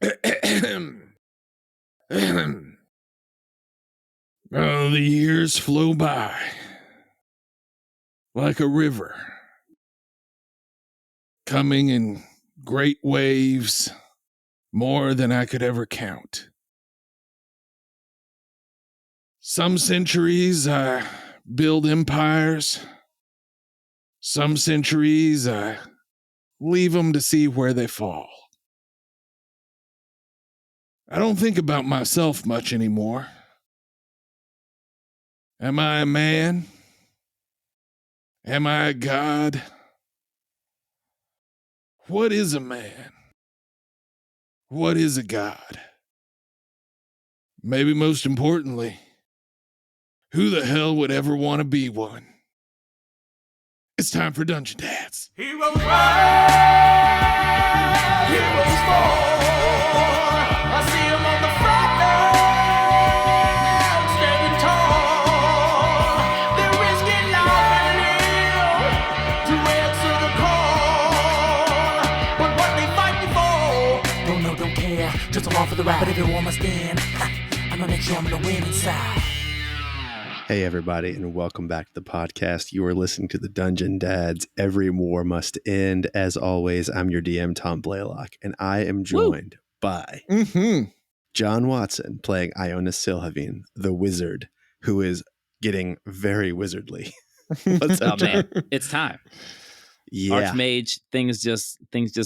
Oh, the years flow by like a river, coming in great waves, more than I could ever count. Some centuries I build empires. Some centuries I leave them to see where they fall. I don't think about myself much anymore. Am I a man? Am I a god? What is a man? What is a god? Maybe most importantly, who the hell would ever want to be one? It's time for Dungeon Dads. Heroes rise, heroes fall. I see them on the front line, standing tall. They're risking life and limb to answer the call. But what they fighting for? Don't know, don't care. Just along for the ride, but everyone must end. I'ma make sure I'm on the winning side. Hey, everybody, and welcome back to the podcast. You are listening to the Dungeon Dads. Every war must end. As always, I'm your DM, Tom Blaylock, and I am joined by John Watson playing Iona Silhavine, the wizard, who is getting very wizardly. What's up, man? It's time. Yeah, Archmage, things just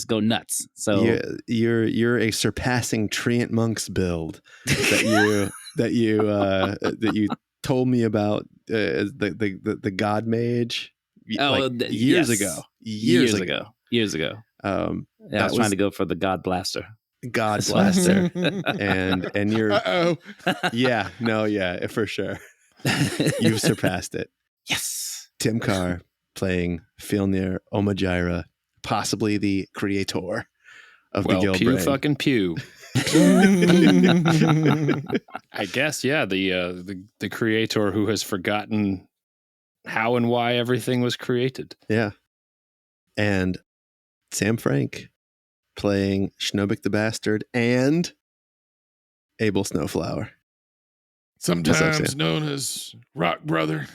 go nuts. So you're a surpassing Treant Monks build that you told me about the God Mage years ago. I was trying to go for the God Blaster. God Blaster. and you're for sure. You've surpassed it. Yes. Tim Carr playing Filnir Omajira, possibly the creator of the Guild Pew Brain. fucking Pew. I guess, yeah, the creator who has forgotten how and why everything was created. Yeah. And Sam Frank playing Schnobik the Bastard and Abel Snowflower. Sometimes known as Rock Brother.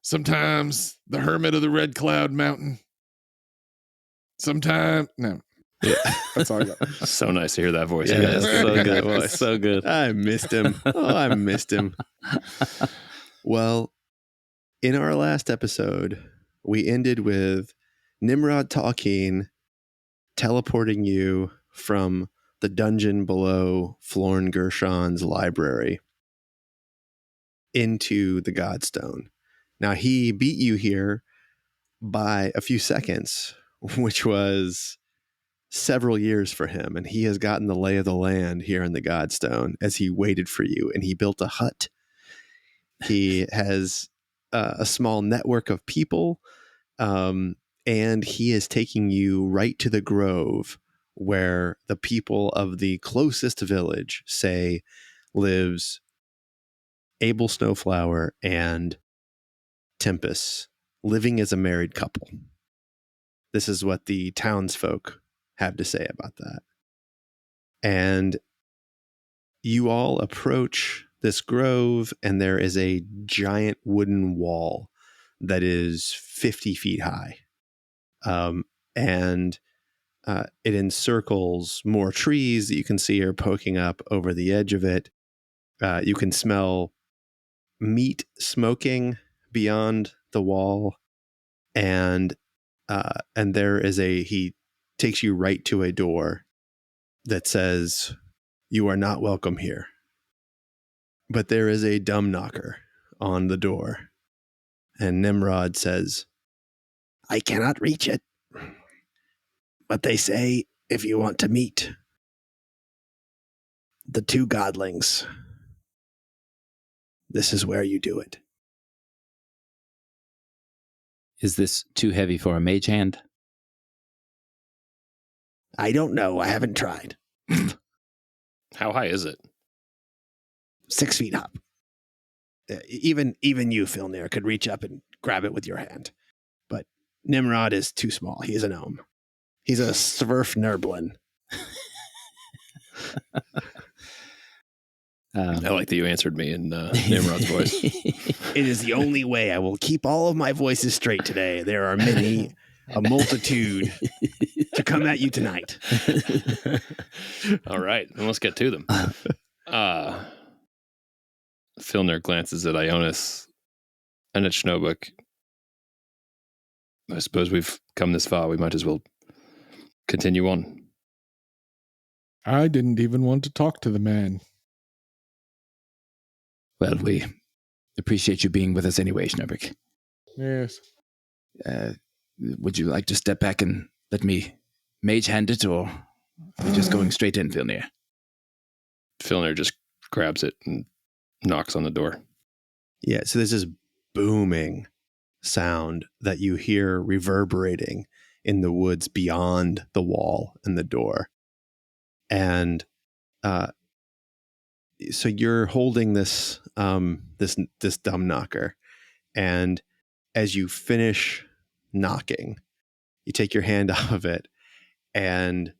Sometimes the Hermit of the Red Cloud Mountain. Sometimes, no. Yeah. That's all I got. So nice to hear that voice. Yeah, So good. So good. I missed him. I missed him. Well, in our last episode, we ended with Nimrod talking, teleporting you from the dungeon below Florn Gershon's library into the Godstone. Now, he beat you here by a few seconds, which was several years for him, and he has gotten the lay of the land here in the Godstone as he waited for you, and he built a hut. He has a small network of people, and he is taking you right to the grove where the people of the closest village say lives Abel Snowflower and Tempest, living as a married couple. This is what the townsfolk have to say about that. And you all approach this grove, and there is a giant wooden wall that is 50 feet high. And it encircles more trees that you can see are poking up over the edge of it. You can smell meat smoking beyond the wall. And there is he takes you right to a door that says, "You are not welcome here." But there is a dumb knocker on the door. And Nimrod says, "I cannot reach it. But they say if you want to meet the two godlings, this is where you do it." Is this too heavy for a mage hand? I don't know. I haven't tried. How high is it? 6 feet up. Even you, Filnir, could reach up and grab it with your hand. But Nimrod is too small. He's a gnome. He's a Sverf Nerblin. I like that you answered me in Nimrod's voice. It is the only way I will keep all of my voices straight today. There are many, a multitude to come at you tonight. All right, then let's get to them. Filner glances at Ionis and at Schnobuk. I suppose we've come this far. We might as well continue on. I didn't even want to talk to the man. Well, we appreciate you being with us anyway, Schnobuk. Yes. Would you like to step back and let me mage hand it, or are we just going straight in, Filnir? Filner just grabs it and knocks on the door. Yeah, so there's this booming sound that you hear reverberating in the woods beyond the wall and the door. And so you're holding this this dumb knocker, and as you finish knocking, you take your hand off of it, and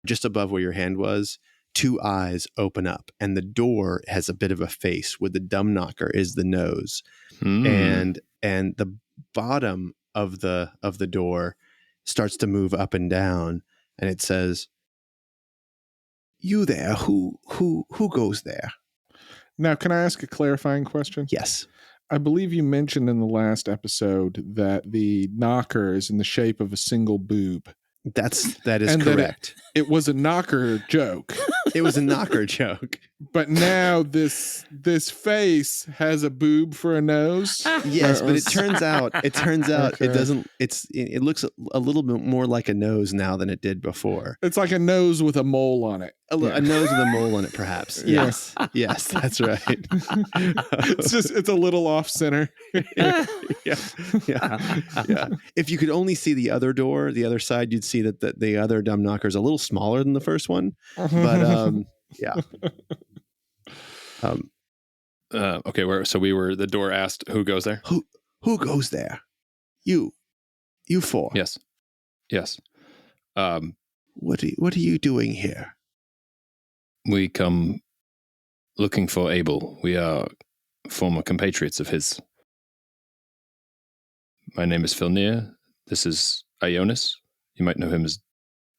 just above where your hand was, two eyes open up, and the door has a bit of a face where the dumb knocker is the nose, and the bottom of the door starts to move up and down, and it says, "You there? Who goes there?" Now, can I ask a clarifying question? Yes. I believe you mentioned in the last episode that the knocker is in the shape of a single boob. That is And correct. It was a knocker joke. It was a knocker joke. But now this face has a boob for a nose. Yes, but it turns out Okay. it doesn't. It looks a little bit more like a nose now than it did before. It's like a nose with a mole on it. A nose with a mole on it, perhaps. Yes, yes, that's right. It's a little off center. yeah. If you could only see the other door, the other side, you'd see that the other dumb knocker is a little smaller than the first one. But yeah. Okay, so the door asked who goes there? Who goes there? You four. Yes. What are you doing here? We come looking for Abel. We are former compatriots of his. My name is Filnir. This is Ionis. You might know him as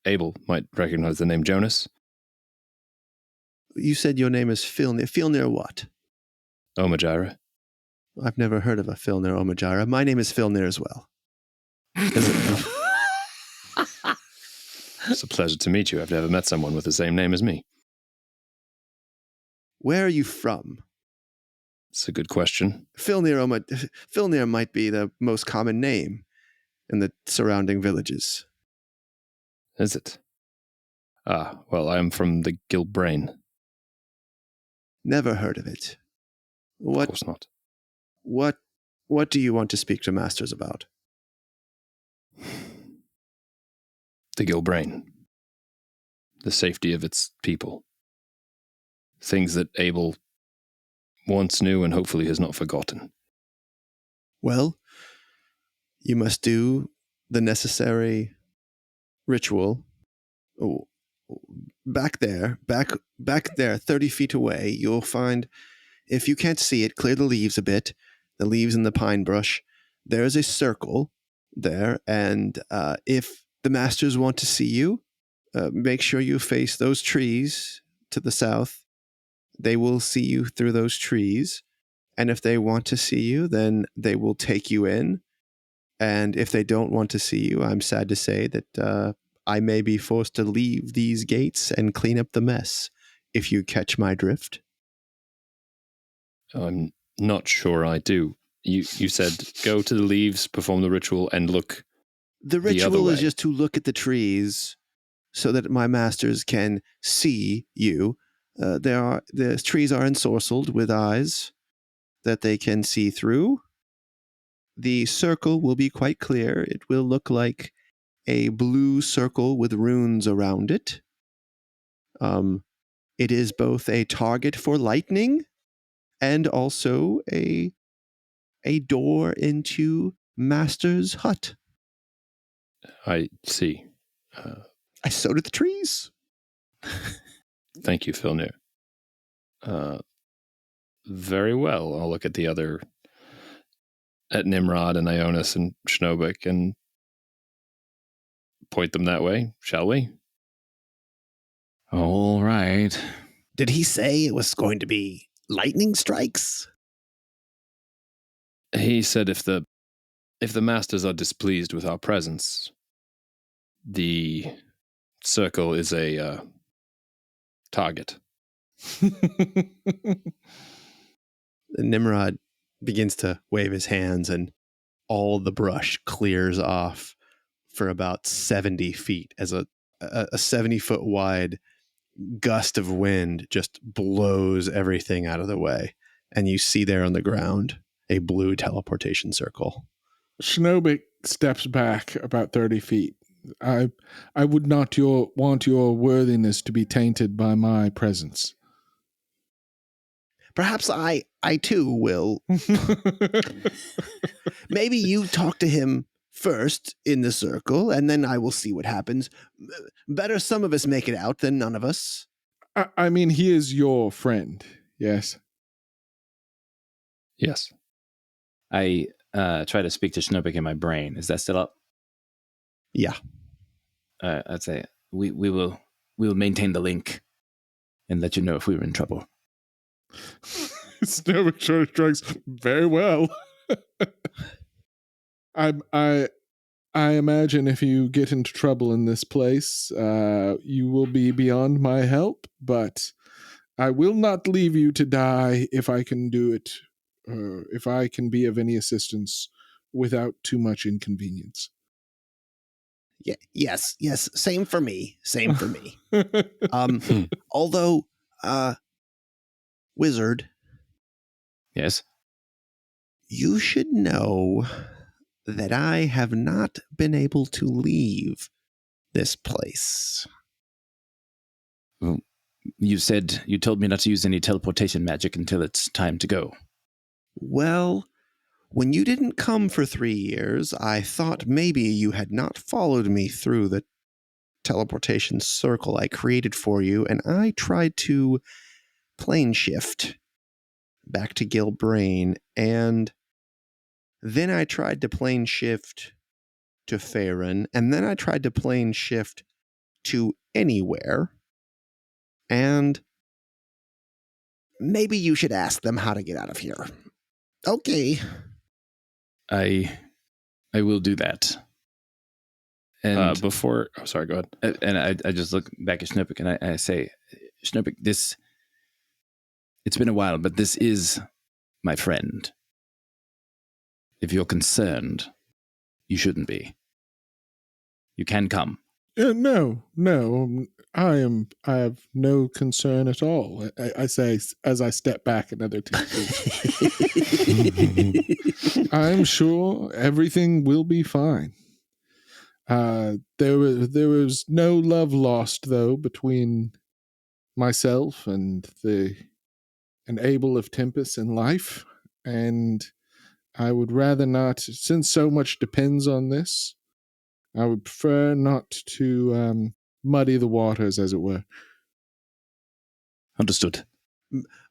Abel. Might recognize the name Jonas. You said your name is Filnir. Filnir what? Omajira. I've never heard of a Filnir Omajira. My name is Filnir as well. It's a pleasure to meet you. I've never met someone with the same name as me. Where are you from? It's a good question. Filnir might be the most common name in the surrounding villages. Is it? Well, I am from the Gilbrain. Never heard of it. Of course not. What do you want to speak to masters about? The Gilbrain. The safety of its people. Things that Abel once knew and hopefully has not forgotten. Well, you must do the necessary ritual. Oh, back there, 30 feet away, you'll find, if you can't see it, clear the leaves a bit, the leaves in the pine brush. There's a circle there, and if the masters want to see you, make sure you face those trees to the south. They will see you through those trees, and if they want to see you, then they will take you in. And if they don't want to see you, I'm sad to say that I may be forced to leave these gates and clean up the mess, if you catch my drift. I'm not sure I do. You said go to the leaves, perform the ritual, and look. The ritual is just to look at the trees so that my masters can see you. The trees are ensorcelled with eyes that they can see through. The circle will be quite clear. It will look like a blue circle with runes around it. It is both a target for lightning and also a door into Master's hut. I see. So did the trees. Thank you, Filnir. Very well. I'll look at at Nimrod and Ionis and Schnobik and point them that way, shall we? All right. Did he say it was going to be lightning strikes? He said if the masters are displeased with our presence, the circle is a target. Nimrod begins to wave his hands, and all the brush clears off for about 70 feet as a 70-foot wide gust of wind just blows everything out of the way. And you see there on the ground a blue teleportation circle. Schnobik steps back about 30 feet. I would not want your worthiness to be tainted by my presence. Perhaps I too will. Maybe you talk to him first in the circle, and then I will see what happens. Better some of us make it out than none of us. I mean, he is your friend, yes? Yes. I try to speak to Schnobik in my brain. Is that still up? Yeah. I'd say we will maintain the link and let you know if we were in trouble. Schnobik strikes very well. I imagine if you get into trouble in this place, you will be beyond my help, but I will not leave you to die if I can do it, if I can be of any assistance without too much inconvenience. Yeah, yes. Same for me. Although, wizard, Yes. you should know that I have not been able to leave this place. Well, you told me not to use any teleportation magic until it's time to go. Well, when you didn't come for 3 years, I thought maybe you had not followed me through the teleportation circle I created for you, and I tried to plane shift back to Gilbrain, and then I tried to plane shift to Faerun, and then I tried to plane shift to anywhere, and maybe you should ask them how to get out of here. Okay. I will do that. And Go ahead. And I just look back at Schnobik and I say, Schnobik, it's been a while, but this is my friend. If you're concerned, you shouldn't be. You can come. No, I have no concern at all. I say as I step back another 2 feet. I'm sure everything will be fine. There was no love lost though between myself and Abel of Tempest in life, and I would rather not, since so much depends on this. I would prefer not to muddy the waters, as it were. Understood.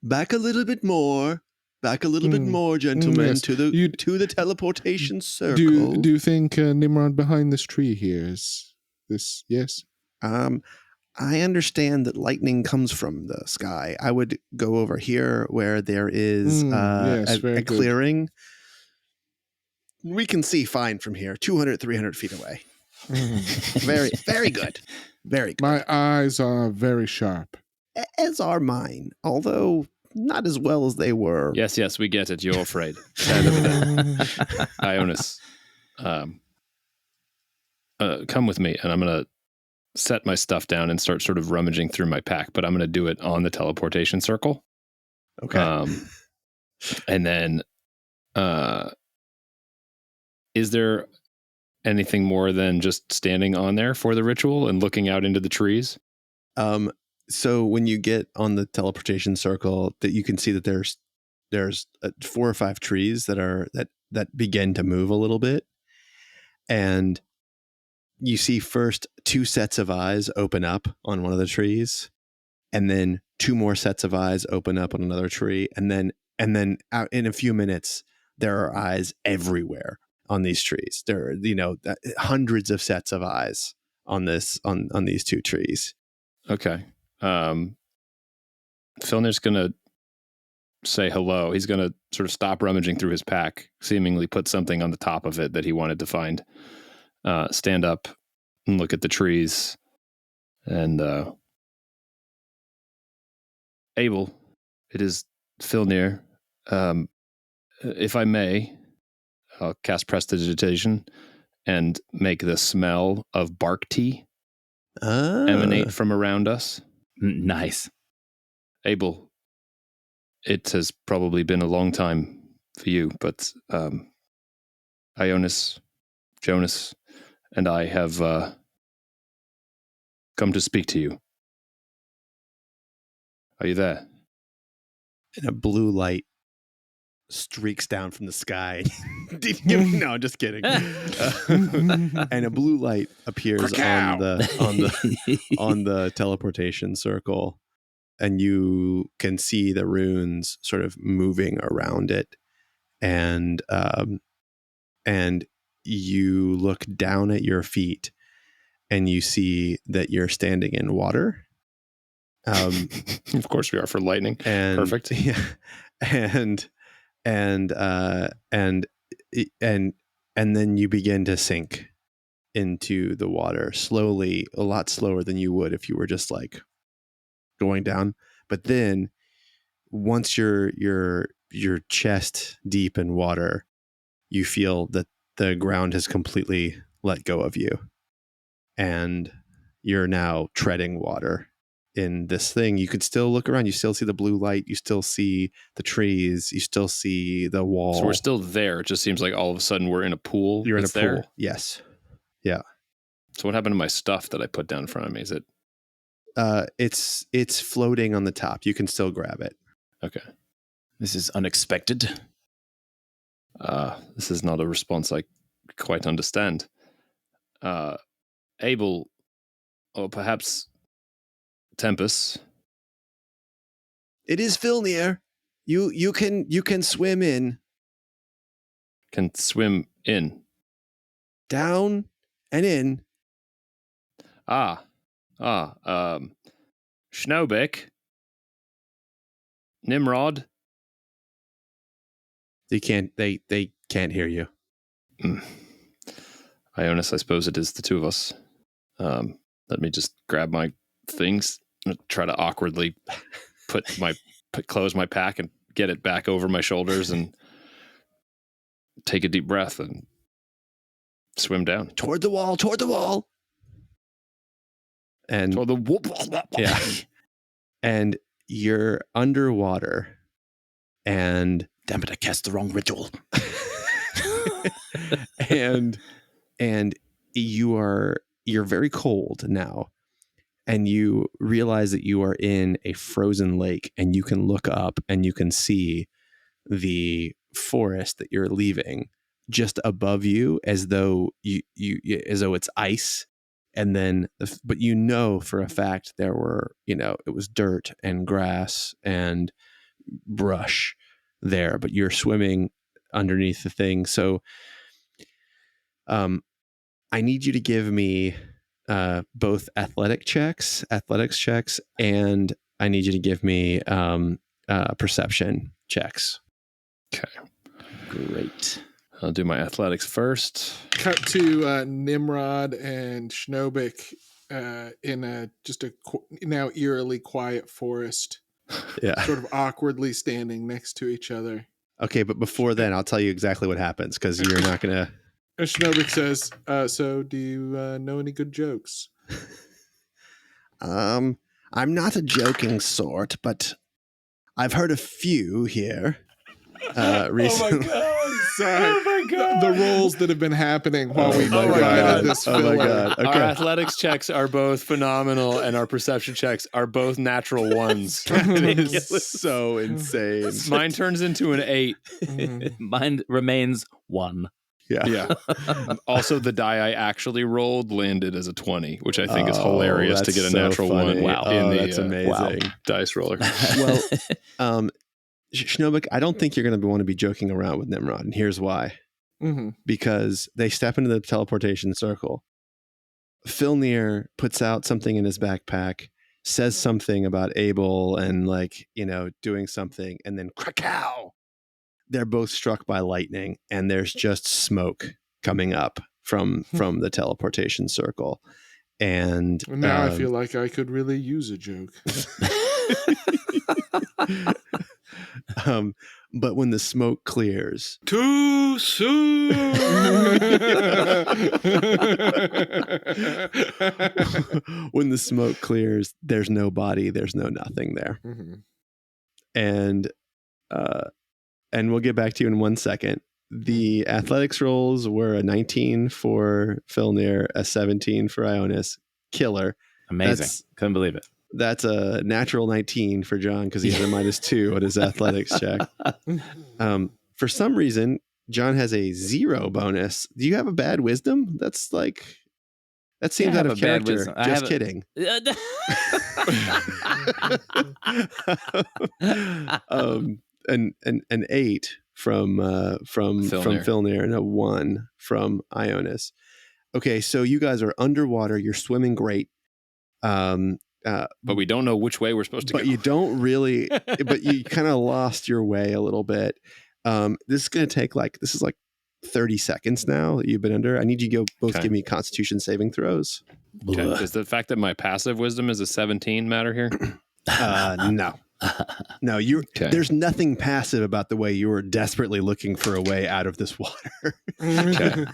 Back a little bit more, gentlemen, yes. to the teleportation circle. Do you think Nimrod behind this tree here is this? Yes. I understand that lightning comes from the sky. I would go over here where there is a clearing. We can see fine from here, 200, 300 feet away. Very, very good. Very good. My eyes are very sharp. As are mine, although not as well as they were. Yes, we get it. You're afraid. Ionis, come with me, and I'm going to set my stuff down and start sort of rummaging through my pack, but I'm going to do it on the teleportation circle. Okay. And then, is there anything more than just standing on there for the ritual and looking out into the trees? So when you get on the teleportation circle, that you can see that there's 4 or 5 trees that begin to move a little bit, and you see first 2 sets of eyes open up on one of the trees, and then 2 more sets of eyes open up on another tree, and then out in a few minutes there are eyes everywhere on these trees. There are, hundreds of sets of eyes on these 2 trees. Okay. Filner's gonna say hello. He's gonna sort of stop rummaging through his pack, seemingly put something on the top of it that he wanted to find. Stand up and look at the trees. And Abel, it is Filnir. If I may, I'll cast Prestidigitation and make the smell of bark tea emanate from around us. Nice. Abel, it has probably been a long time for you, but Ionis, Jonas, and I have come to speak to you. Are you there? And a blue light streaks down from the sky. No, just kidding. And a blue light appears on the teleportation circle, and you can see the runes sort of moving around it, and you look down at your feet, and you see that you're standing in water. Of course we are for lightning. And perfect. Yeah, and then you begin to sink into the water slowly, a lot slower than you would if you were just like going down. But then once you're chest deep in water, you feel that the ground has completely let go of you, and you're now treading water in this thing. You could still look around. You still see the blue light. You still see the trees. You still see the wall. So we're still there. It just seems like all of a sudden we're in a pool. You're in a pool. There. Yes. Yeah. So what happened to my stuff that I put down in front of me? Is it? It's floating on the top. You can still grab it. Okay. This is unexpected. This is not a response I quite understand. Abel, or perhaps Tempest. It is Filnir. You can swim in. Can swim in. Down and in. Schnobik. Nimrod. They can't hear you. Ionis, I suppose it is the 2 of us. Let me just grab my things and try to awkwardly close my pack and get it back over my shoulders and take a deep breath and swim down. Toward the wall. And Toward the wall. Yeah. And you're underwater, and Damn it, I cast the wrong ritual. and you're very cold now, and you realize that you are in a frozen lake, and you can look up and you can see the forest that you're leaving just above you, as though it's ice. And then, but for a fact there were, it was dirt and grass and brush there, but you're swimming underneath the thing. So, I need you to give me both athletics checks, and I need you to give me perception checks. Okay. Great. I'll do my athletics first. Cut to Nimrod and Schnobik in a now eerily quiet forest. Yeah. Sort of awkwardly standing next to each other. Okay, but before then, I'll tell you exactly what happens, because you're not going to... And Schnobik says, so do you know any good jokes? I'm not a joking sort, but I've heard a few here recently. Sorry. Oh my God. The roles that have been happening while we provided this filler. Oh my God. Okay. Our athletics checks are both phenomenal, and our perception checks are both natural ones. It is so insane. Mine turns into an 8. Mine remains 1. Yeah. Also, the die I actually rolled landed as a 20, which I think is hilarious to get a natural funny. one in the that's amazing. dice roller. Well, Schnobik, I don't think you're going to want to be joking around with Nimrod, and here's why. Mm-hmm. Because they step into the teleportation circle. Filnir puts out something in his backpack, says something about Abel and doing something, and then krakow! They're both struck by lightning, and there's just smoke coming up from the teleportation circle. And now I feel like I could really use a joke. But when the smoke clears, Too soon. when the smoke clears, there's no body, there's no nothing there. Mm-hmm. And we'll get back to you in 1 second. The athletics rolls were a 19 for Filnir, a 17 for Ionis. Killer. Amazing. Couldn't believe it. That's a natural 19 for John because he has a -2 on his athletics check. For some reason, John has a 0 bonus. Do you have a bad wisdom? That seems out of character. Just kidding. An 8 from Filnir and a 1 from Ionis. Okay, so you guys are underwater. You're swimming great. But we don't know which way we're supposed to go. But you don't really, but you kind of lost your way a little bit. This is going to take this is 30 seconds now that you've been under. I need you to both give me Constitution saving throws. Okay. Does the fact that my passive wisdom is a 17 matter here? No. No, there's nothing passive about the way you were desperately looking for a way out of this water. Okay.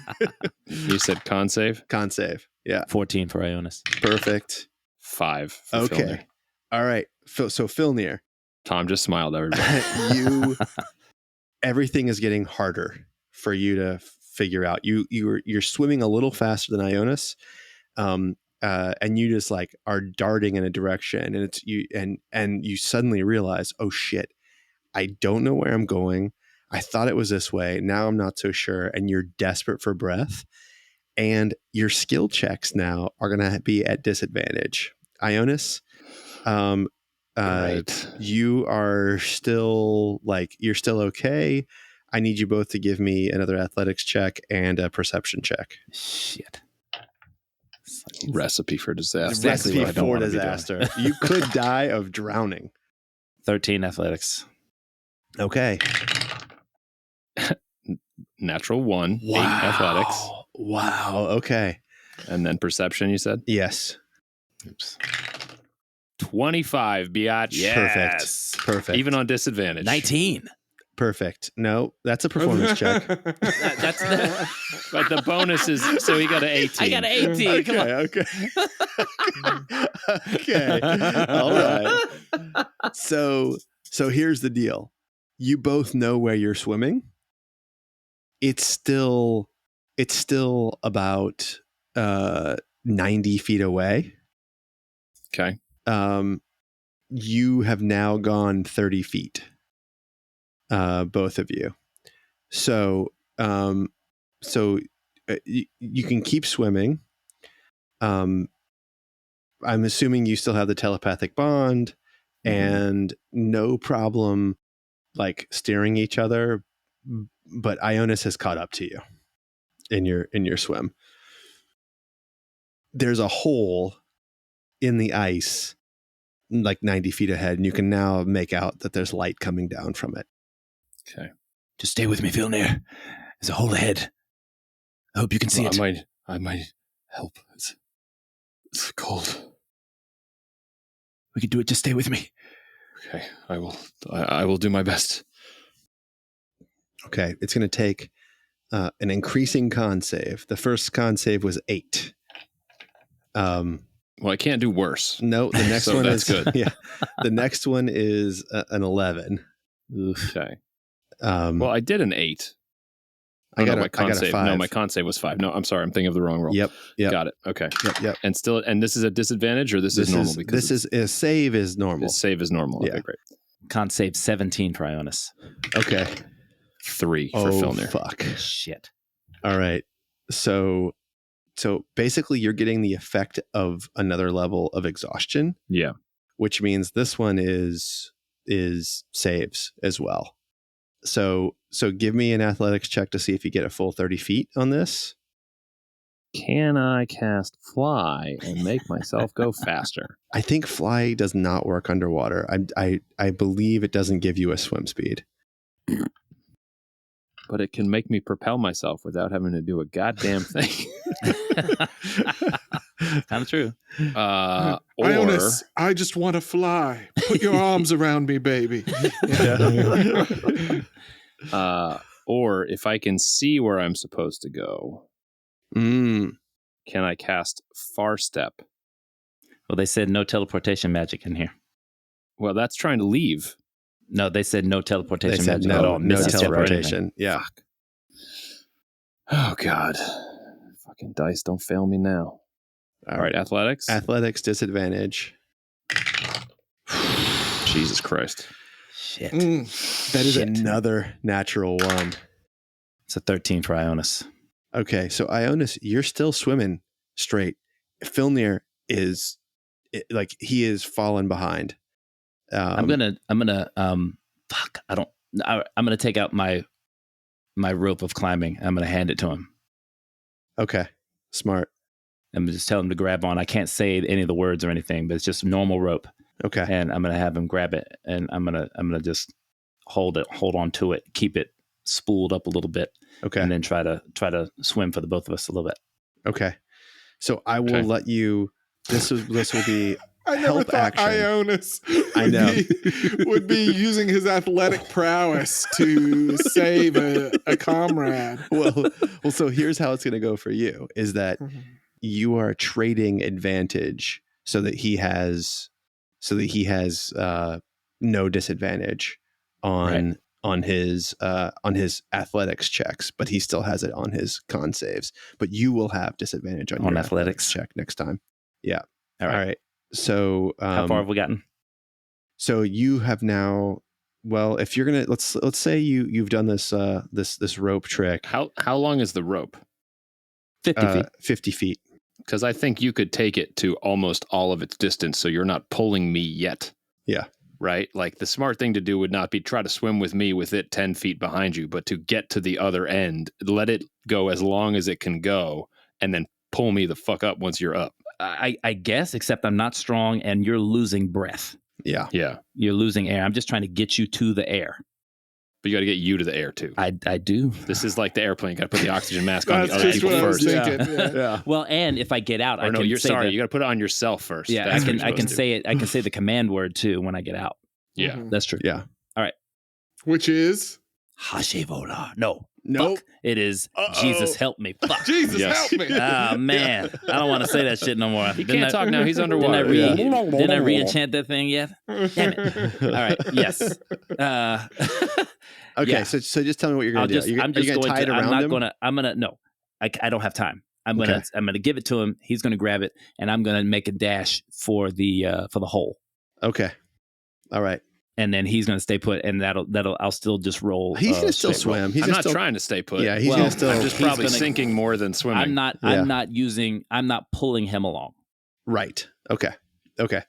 You said con save? Con save. Yeah. 14 for Ionis. Perfect. 5 for okay. Filnir. All right. So Filnir. Tom just smiled, everybody. Everything is getting harder for you to figure out. You're swimming a little faster than Ionis. And you just are darting in a direction, and it's you and you suddenly realize, oh shit, I don't know where I'm going. I thought it was this way. Now I'm not so sure. And you're desperate for breath, and your skill checks now are going to be at disadvantage. Ionis, Right. You are still you're still okay. I need you both to give me another athletics check and a perception check. Shit. Recipe for disaster. Recipe for disaster. You could die of drowning. 13 athletics. Okay. Natural 1. 8 athletics. Wow. Okay. And then perception, you said? Yes. Oops. 25, biatch. Yes. Perfect. Even on disadvantage. 19. Perfect. No, that's a performance check. But the bonus is, so he got an 18. I got an 18. Okay, Come on. Okay. All right. So here's the deal. You both know where you're swimming. It's still about 90 feet away. Okay. You have now gone 30 feet. Both of you. So you can keep swimming. I'm assuming you still have the telepathic bond and no problem steering each other, but Ionis has caught up to you in your swim. There's a hole in the ice 90 feet ahead, and you can now make out that there's light coming down from it. Okay. Just stay with me, Filnir. There's a hole ahead. I hope you can see it. I might help. It's cold. We can do it. Just stay with me. Okay. I will do my best. Okay. It's going to take an increasing con save. The first con save was 8. Well, I can't do worse. No, the next one that's is good. Yeah. The next one is an 11. Okay. Well, I did an 8. I got my con a save. 5. No, my con save was 5. No, I'm sorry. I'm thinking of the wrong roll. Yep. Got it. Okay. Yep. And this is a disadvantage, or this is normal? Because this is a save is normal. This save is normal. Yeah. Okay, great. Con save 17 for Ionis. Okay. 3 for Filnir. Fuck. Shit. All right. So basically you're getting the effect of another level of exhaustion. Yeah. Which means this one is saves as well. So give me an athletics check to see if you get a full 30 feet on this. Can I cast fly and make myself go faster? I think fly does not work underwater. I believe it doesn't give you a swim speed. But it can make me propel myself without having to do a goddamn thing. Kind of true. Or Ionis, I just want to fly. Put your arms around me, baby. or if I can see where I'm supposed to go, Mm. can I cast Far Step? Well, they said no teleportation magic in here. Well, that's trying to leave. No, they said no teleportation They said magic at all. no Misty step or anything. teleportation. Yeah. Fuck. Oh, God. Fucking dice, don't fail me now. All right, athletics. Athletics disadvantage. Jesus Christ. Shit. That is another natural one. It's a 13 for Ionis. Okay, so Ionis, you're still swimming straight. Filnir is like he is falling behind. I'm gonna I'm gonna take out my rope of climbing. I'm gonna hand it to him. Okay, smart. I'm just tell him to grab on. I can't say any of the words or anything, but it's just normal rope. Okay, And I'm gonna have him grab it, and I'm gonna just hold on to it, keep it spooled up a little bit, okay, and then try to swim for the both of us a little bit. okay. So I will let you. This will be. I never help thought action. Ionis I know. would be using his athletic prowess to save a comrade. Well, so here's how it's going to go for you: is that you are trading advantage so that he has no disadvantage on his athletics checks, but he still has it on his con saves. But you will have disadvantage on your athletics check next time. Yeah. All right. So How far have we gotten? So you have now. Well, if you're gonna let's say you've done this this rope trick. How long is the rope? 50 feet. 50 feet. Because I think you could take it to almost all of its distance, so you're not pulling me yet. Yeah. Right? Like the smart thing to do would not be try to swim with me with it 10 feet behind you, but to get to the other end, let it go as long as it can go, and then pull me the fuck up once you're up. I guess, except I'm not strong and you're losing breath. Yeah. Yeah. You're losing air. I'm just trying to get you to the air. But you got to get you to the air too. I do. This is like the airplane. You got to put the oxygen mask on the That's other just people what I was first. thinking. Yeah. Well, and if I get out, Or no, you're say sorry. the- You got to put it on yourself first. Yeah, That's what I you're can supposed to say it. I can say the command word too when I get out. do. Yeah. Mhm. That's true. Yeah. Which is Hashivola. No. Nope. Fuck. It is Jesus help me. Fuck. Jesus Yes. help me. Ah, man. I don't want to say that shit no more. He can't talk now. He's Didn't underwater. I re-enchant that thing yet? Damn it. All right. Yes. Okay. Yeah. So just tell me what you're going to do. I'm Are you just going to tie it around him? No. I don't have time. I'm Okay. gonna give it to him. He's gonna grab it, and I'm gonna make a dash for the hole. Okay. All right. And then he's gonna stay put, and I'll still just roll. He's going to still straight roll. swim. He's I'm gonna not still, trying to stay put. Yeah. He's Well, going to still. I'm just he's probably gonna- sinking more than swimming. I'm not pulling him along. Right. Okay. Okay.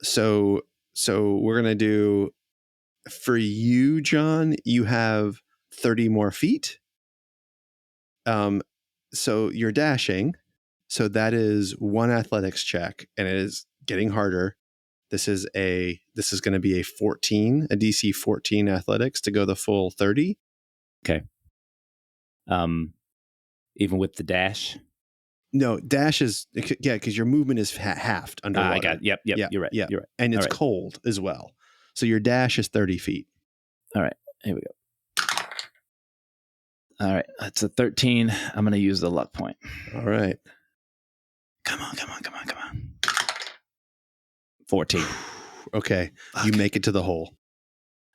So we're going to do for you, John, you have 30 more feet. So you're dashing. So that is one athletics check, and it is getting harder. This is going to be a DC 14 athletics to go the full 30. Even with the dash. No, dash is, yeah, because your movement is halved underwater. I got it. Yep. Yeah, You're right. yeah. You're right. And it's All right. cold as well. So your dash is 30 feet. All right. Here we go. All right. That's a 13. I'm going to use the luck point. All right. Come on. 14. Okay. You make it to the hole.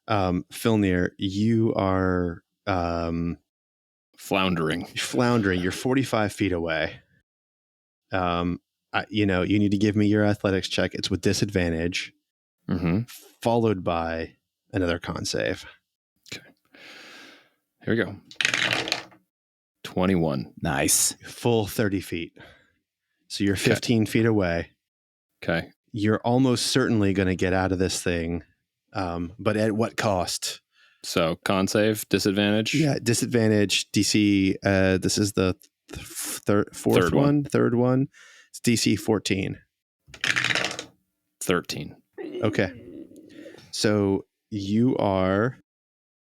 Filnir, you are Floundering. floundering. You're 45 feet away. You need to give me your athletics check. It's with disadvantage, Mm-hmm. followed by another con save. Here we go. 21. Nice. Full 30 feet. So you're 15 feet away. Okay. You're almost certainly going to get out of this thing, but at what cost? So con save, disadvantage. Yeah, disadvantage, DC. This is the third one. It's DC 14. 13. Okay. So you are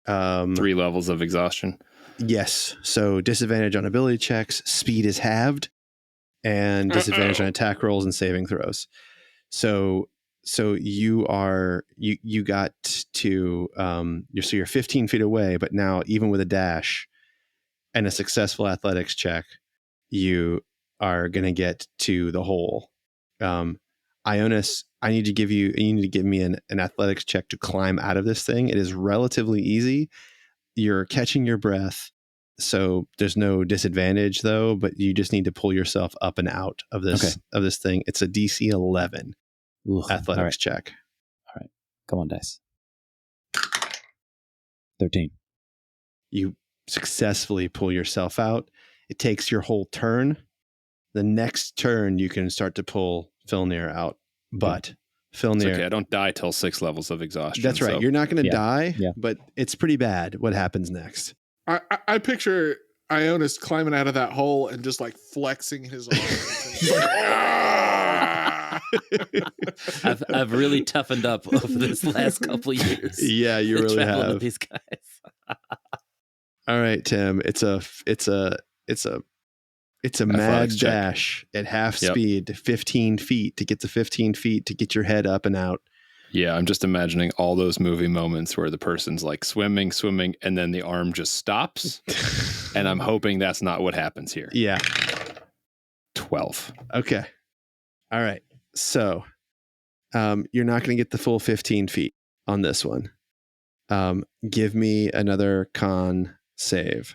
3 levels of exhaustion. Yes. So disadvantage on ability checks, speed is halved, and disadvantage on attack rolls and saving throws. So you got to you're 15 feet away, but now even with a dash and a successful athletics check, you are going to get to the hole. Ionis, you need to give me an athletics check to climb out of this thing. It is relatively easy. You're catching your breath, so there's no disadvantage though, but you just need to pull yourself up and out of this thing. It's a DC 11 athletics check. All right. Come on, dice. 13. You successfully pull yourself out. It takes your whole turn. The next turn you can start to pull Filnir out, but Filnir. It's okay. I don't die till 6 levels of exhaustion. That's right. So. You're not going to die, but it's pretty bad what happens next. I picture Ionis climbing out of that hole and just like flexing his arms. He's like, I've really toughened up over this last couple of years. Yeah, you really have. With these guys. All right, Tim. It's a mad dash at half speed, 15 feet to get to 15 feet to get your head up and out. Yeah, I'm just imagining all those movie moments where the person's like swimming, and then the arm just stops. And I'm hoping that's not what happens here. Yeah. 12. Okay. All right. So you're not going to get the full 15 feet on this one. Give me another con save.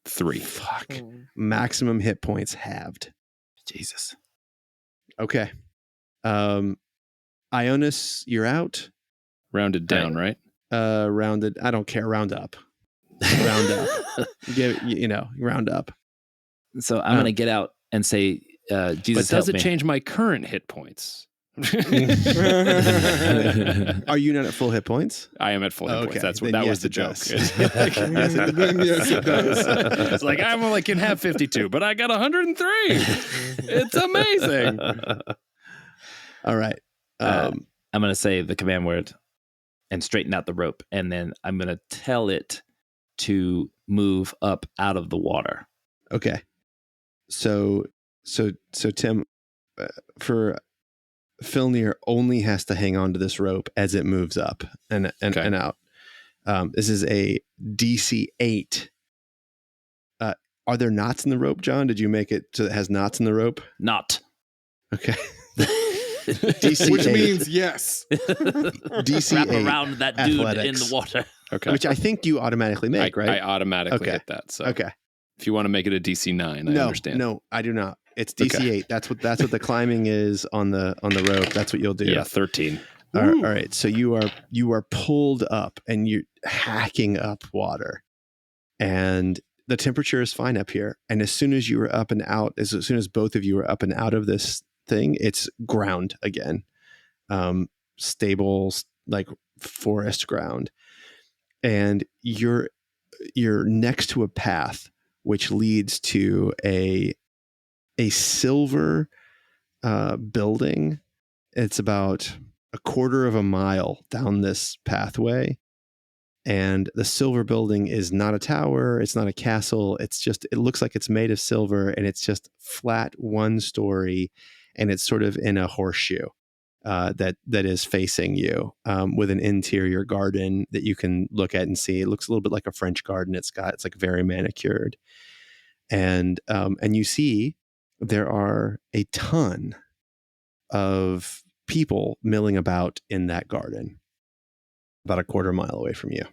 3. Fuck. Maximum hit points halved. Jesus. Okay. Ionis, you're out. Rounded down, right? Rounded. I don't care. Round up. Round up. Round up. So I'm going to get out and say, Jesus, but does it me. change my current hit points? Are you not at full hit points? I am at full hit points. That Yes, was the joke. Yes, it does. It's like I only can have 52, but I got 103. It's amazing. All right. I'm going to say the command word and straighten out the rope, and then I'm going to tell it to move up out of the water. Okay. So Tim, for Filnir only has to hang on to this rope as it moves up and out. This is a DC 8. Are there knots in the rope, John? Did you make it so it has knots in the rope? Not. Okay. DC which 8. means yes. DC Wrap 8 around that dude athletics. in the water. Okay. Which I think you automatically make, right? I automatically hit that. So okay. If you want to make it a DC 9, I understand. No, I do not. It's DC 8. That's what the climbing is on the rope. That's what you'll do. Yeah, 13. All right. So you are pulled up and you're hacking up water, and the temperature is fine up here. And as soon as you are up and out, as soon as both of you are up and out of this thing, it's ground again, stable, like forest ground, and you're next to a path which leads to a silver building. It's about a quarter of a mile down this pathway, and the silver building is not a tower, it's not a castle, it looks like it's made of silver, and it's just flat, one story, and it's sort of in a horseshoe that is facing you, with an interior garden that you can look at and see. It looks a little bit like a French garden. It's like very manicured, and you see there are a ton of people milling about in that garden, about a quarter mile away from you.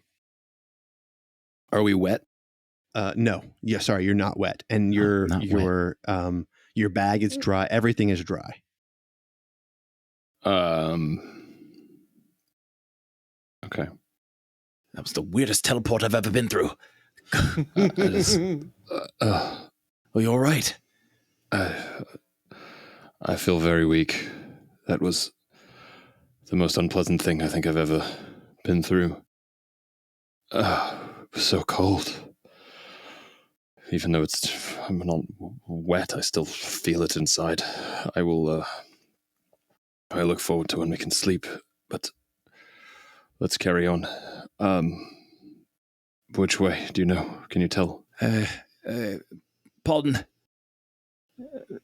Are we wet? No. Yeah, sorry, you're not wet, and your bag is dry. Everything is dry. Okay. That was the weirdest teleport I've ever been through. Are you all right? I feel very weak. That was the most unpleasant thing I think I've ever been through. It was so cold. Even though I'm not wet, I still feel it inside. I look forward to when we can sleep, but let's carry on. Which way? Do you know? Can you tell? Pardon.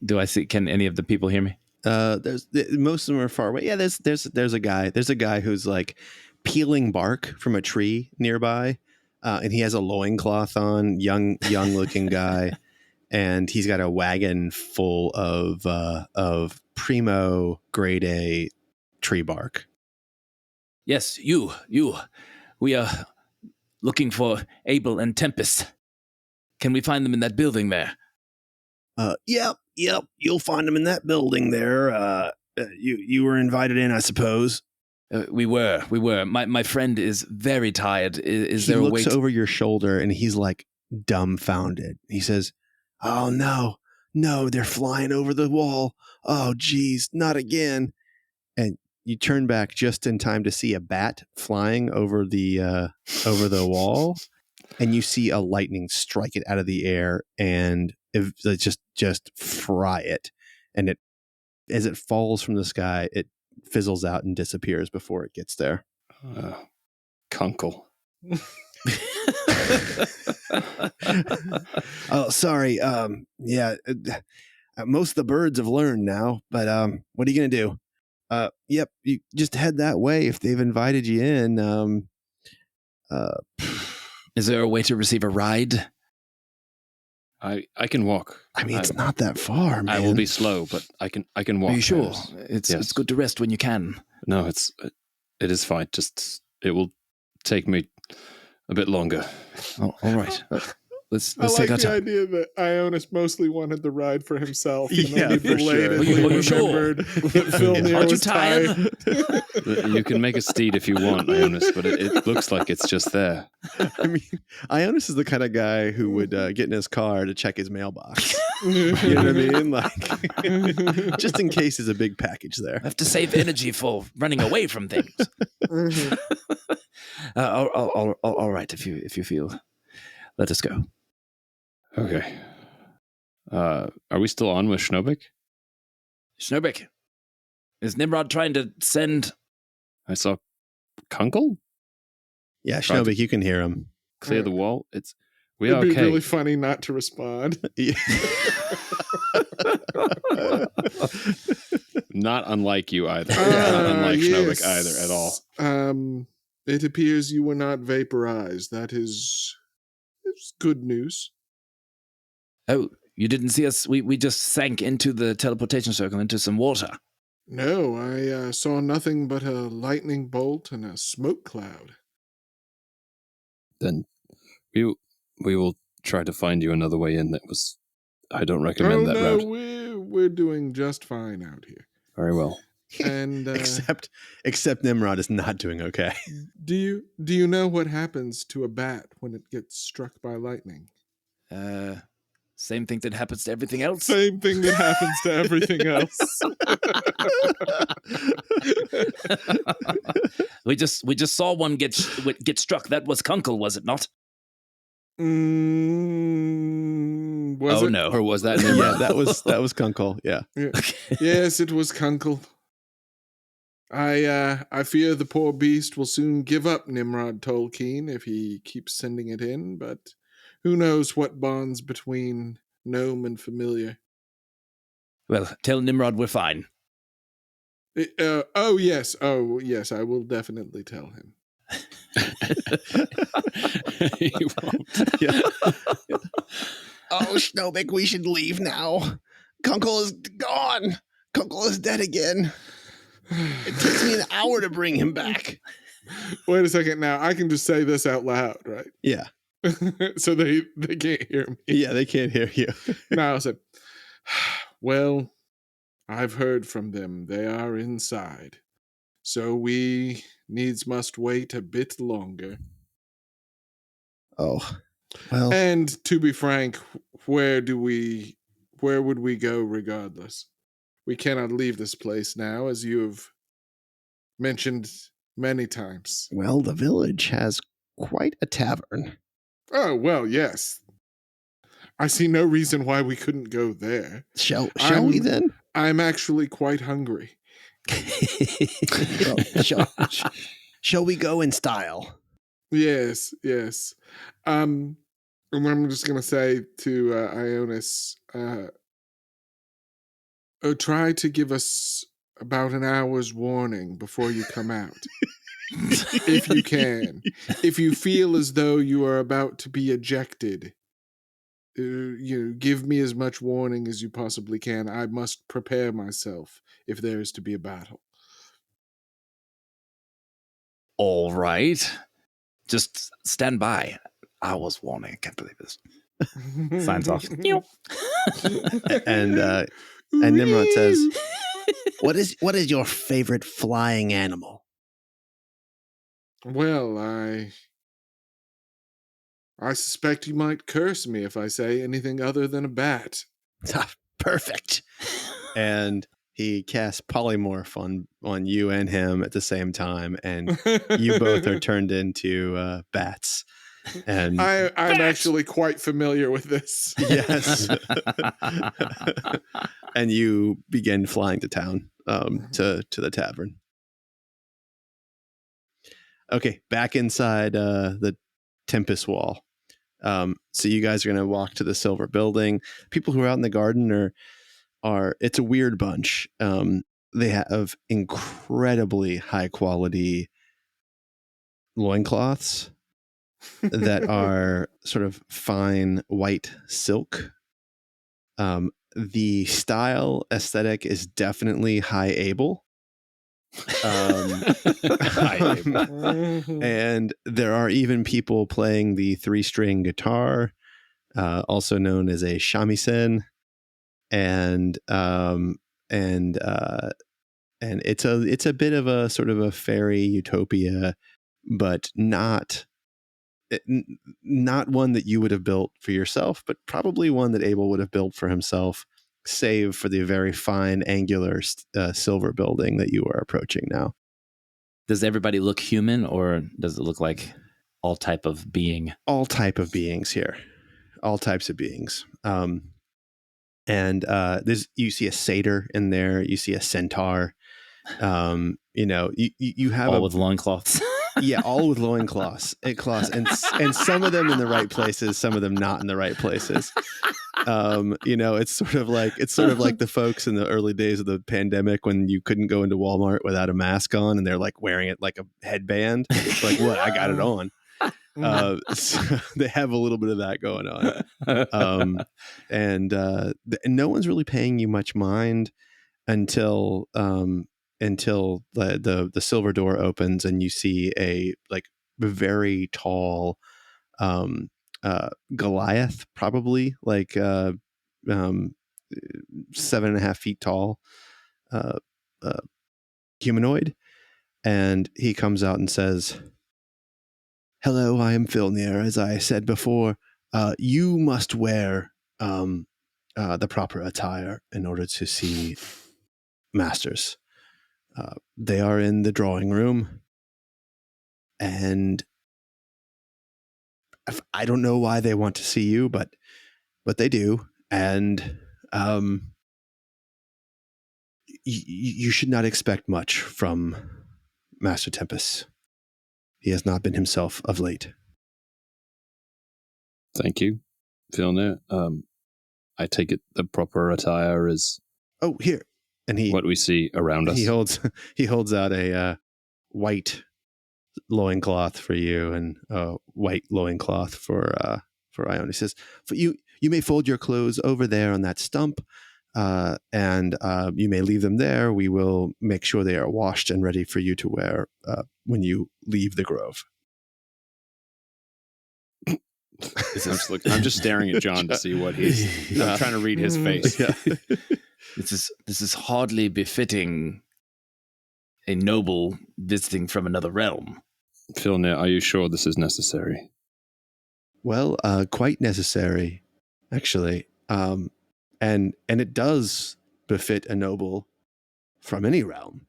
Do I see? Can any of the people hear me? There's most of them are far away. Yeah, there's a guy who's like peeling bark from a tree nearby, and he has a loincloth on. Young looking guy, and he's got a wagon full of primo grade A tree bark. Yes, you. We are looking for Abel and Tempest. Can we find them in that building there? Yep. You'll find them in that building there. You were invited in, I suppose. We were. My friend is very tired. Is He there a way looks over your shoulder and he's like dumbfounded. He says, "Oh no, they're flying over the wall. Oh geez, not again." And you turn back just in time to see a bat flying over the wall, and you see a lightning strike it out of the air and just fry it. And it, as it falls from the sky, it fizzles out and disappears before it gets there. Kunkel. Oh, sorry. Most of the birds have learned now, but what are you gonna do? Yep, you just head that way if they've invited you in. Is there a way to receive a ride? I can walk. I mean, it's not that far, man. I will be slow, but I can walk. Are you sure? Yes. It's good to rest when you can. No, it is fine. Just it will take me a bit longer. Oh, all right. Let's I take like our the time. idea that Ionis mostly wanted the ride for himself. And Yeah, only for sure. belatedly Are you sure? remembered that Phil Aren't you was tired? You can make a steed if you want, Ionis, but it looks like it's just there. I mean, Ionis is the kind of guy who would get in his car to check his mailbox. You know what I mean? Like, just in case there's a big package there. I have to save energy for running away from things. All right, if you feel, let us go. Okay. Are we still on with Schnobik? Schnobik, is Nimrod trying to send? I saw Kunkel Yeah, Schnobik, you can hear him. clear the wall. We It'd are be okay. really funny not to respond. Not unlike you either. Not unlike Schnobik Yes. either at all. It appears you were not vaporized. That is good news. Oh, you didn't see us? We just sank into the teleportation circle, into some water. No, I saw nothing but a lightning bolt and a smoke cloud. Then we will try to find you another way in. I don't recommend that no, route. we're doing just fine out here. Very well. And except Nimrod is not doing okay. do you know what happens to a bat when it gets struck by lightning? Same thing that happens to everything else. Same thing that happens to everything else. We just saw one get struck. That was Kunkel, was it not? Was Oh it? no, Or was that Yeah, Nimrod? that was Kunkel. Yeah. Yeah. Yes, it was Kunkel. I fear the poor beast will soon give up Nimrod Tolkien if he keeps sending it in, but who knows what bonds between gnome and familiar. Well, tell Nimrod we're fine. Oh yes, I will definitely tell him. He won't. Yeah. Oh, Schnobik, we should leave now. Kunkel is gone. Kunkel is dead again. It takes me an hour to bring him back. Wait a second now. I can just say this out loud, right? Yeah. So they can't hear me. Yeah, they can't hear you. No, I said, well, I've heard from them. They are inside. So we needs must wait a bit longer. Oh, Well, And to be frank, where would we go regardless? We cannot leave this place now, as you have mentioned many times. well, the village has quite a tavern. Oh, well, yes. I see no reason why we couldn't go there. Shall we then? I'm actually quite hungry. Well, shall we go in style? Yes. And I'm just going to say to Ionis, try to give us about an hour's warning before you come out. If you can. If you feel as though you are about to be ejected, give me as much warning as you possibly can. I must prepare myself if there is to be a battle. All right. Just stand by. I was warning. I can't believe this. Signs off. And Nimrod says, "What is your favorite flying animal?" Well, I suspect you might curse me if I say anything other than a bat. Perfect. And he casts polymorph on you and him at the same time, and you both are turned into bats. And I'm actually quite familiar with this. yes. And you begin flying to town, to the tavern. Okay, back inside the Tempest Wall. So you guys are going to walk to the Silver Building. People who are out in the garden are it's a weird bunch. They have incredibly high quality loincloths that are sort of fine white silk. The style aesthetic is definitely high Abel. And there are even people playing the 3-string guitar, also known as a shamisen, and it's a bit of a sort of a fairy utopia, but not one that you would have built for yourself, but probably one that Abel would have built for himself, save for the very fine angular silver building that you are approaching now. Does everybody look human, or does it look like all type of being? All type of beings here. All types of beings. And you see a satyr in there. You see a centaur. You have all with loincloths. Yeah, all with loincloths. And some of them in the right places, some of them not in the right places. It's sort of like the folks in the early days of the pandemic when you couldn't go into Walmart without a mask on, and they're like wearing it like a headband. It's like, what? I got it on. So they have a little bit of that going on. And no one's really paying you much mind until the silver door opens and you see a like very tall Goliath, probably like 7.5 feet tall humanoid, and he comes out and says, "Hello, I am Filnir. As I said before, you must wear the proper attire in order to see masters. They are in the drawing room, and I don't know why they want to see you, but they do. And you should not expect much from Master Tempest. He has not been himself of late." Thank you, Filner. I take it the proper attire is here, and what we see around us. He holds out a white loincloth for you and a white loincloth for Ione. He says, "For you may fold your clothes over there on that stump, and you may leave them there. We will make sure they are washed and ready for you to wear when you leave the grove." I'm just staring at John to see what he's. I'm trying to read his face. Yeah. This is hardly befitting a noble visiting from another realm. Filner, are you sure this is necessary? Well, quite necessary, actually. And it does befit a noble from any realm.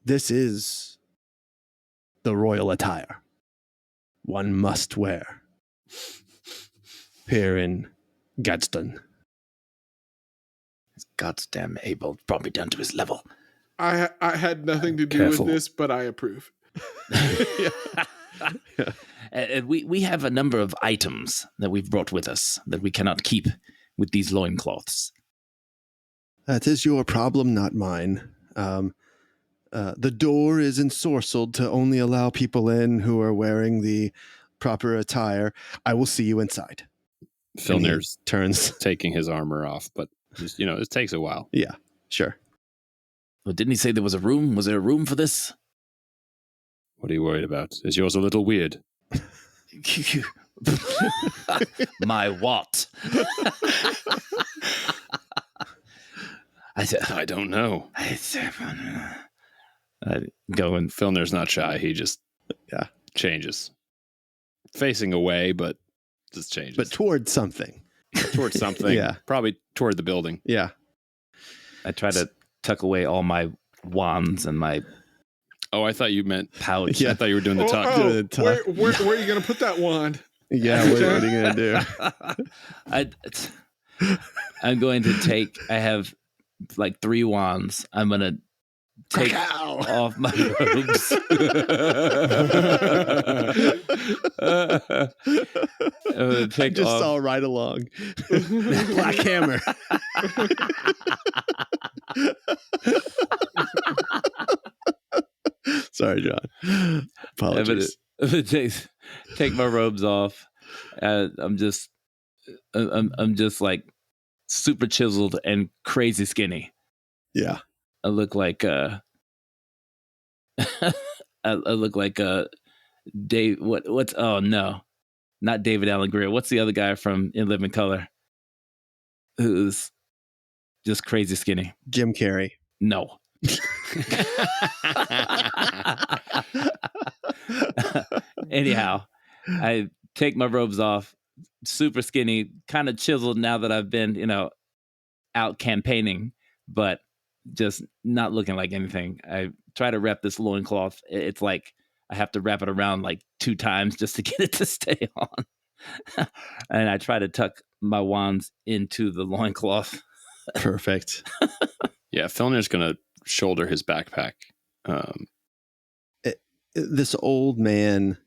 This is the royal attire one must wear here in Gadsden. Goddamn Abel brought me down to his level. I had nothing to do Careful. with this, but I approve. We have a number of items that we've brought with us that we cannot keep with these loincloths. That is your problem, not mine. The door is ensorcelled to only allow people in who are wearing the proper attire. I will see you inside. Filner's turns. taking his armor off, but just, it takes a while. Yeah, sure. Well, didn't he say there was a room? Was there a room for this? What are you worried about? Is yours a little weird? My what? I don't know. I go and Filner's not shy. He just changes. Facing away, but just changes. But towards something. Towards something. Yeah. Probably toward the building. Yeah. I try to tuck away all my wands and my Oh, I thought you meant pouch. I thought you were doing the tuck. Where are you going to put that wand? Yeah, what are you going to do? I'm going to take, I have like 3 wands. I'm going to take off my robes. I just saw right along. Black hammer. Sorry, John. Apologies. I'm gonna take my robes off. I'm just like super chiseled and crazy skinny. Yeah. I look like I look like Dave. What's oh no, not David Allen Greer. What's the other guy from In Living Color? Who's just crazy skinny? Jim Carrey. No. Anyhow, I take my robes off, super skinny, kind of chiseled now that I've been, out campaigning, but just not looking like anything. I try to wrap this loincloth. It's like I have to wrap it around like 2 times just to get it to stay on. And I try to tuck my wands into the loincloth. Perfect. Yeah, Filner's going to shoulder his backpack. This old man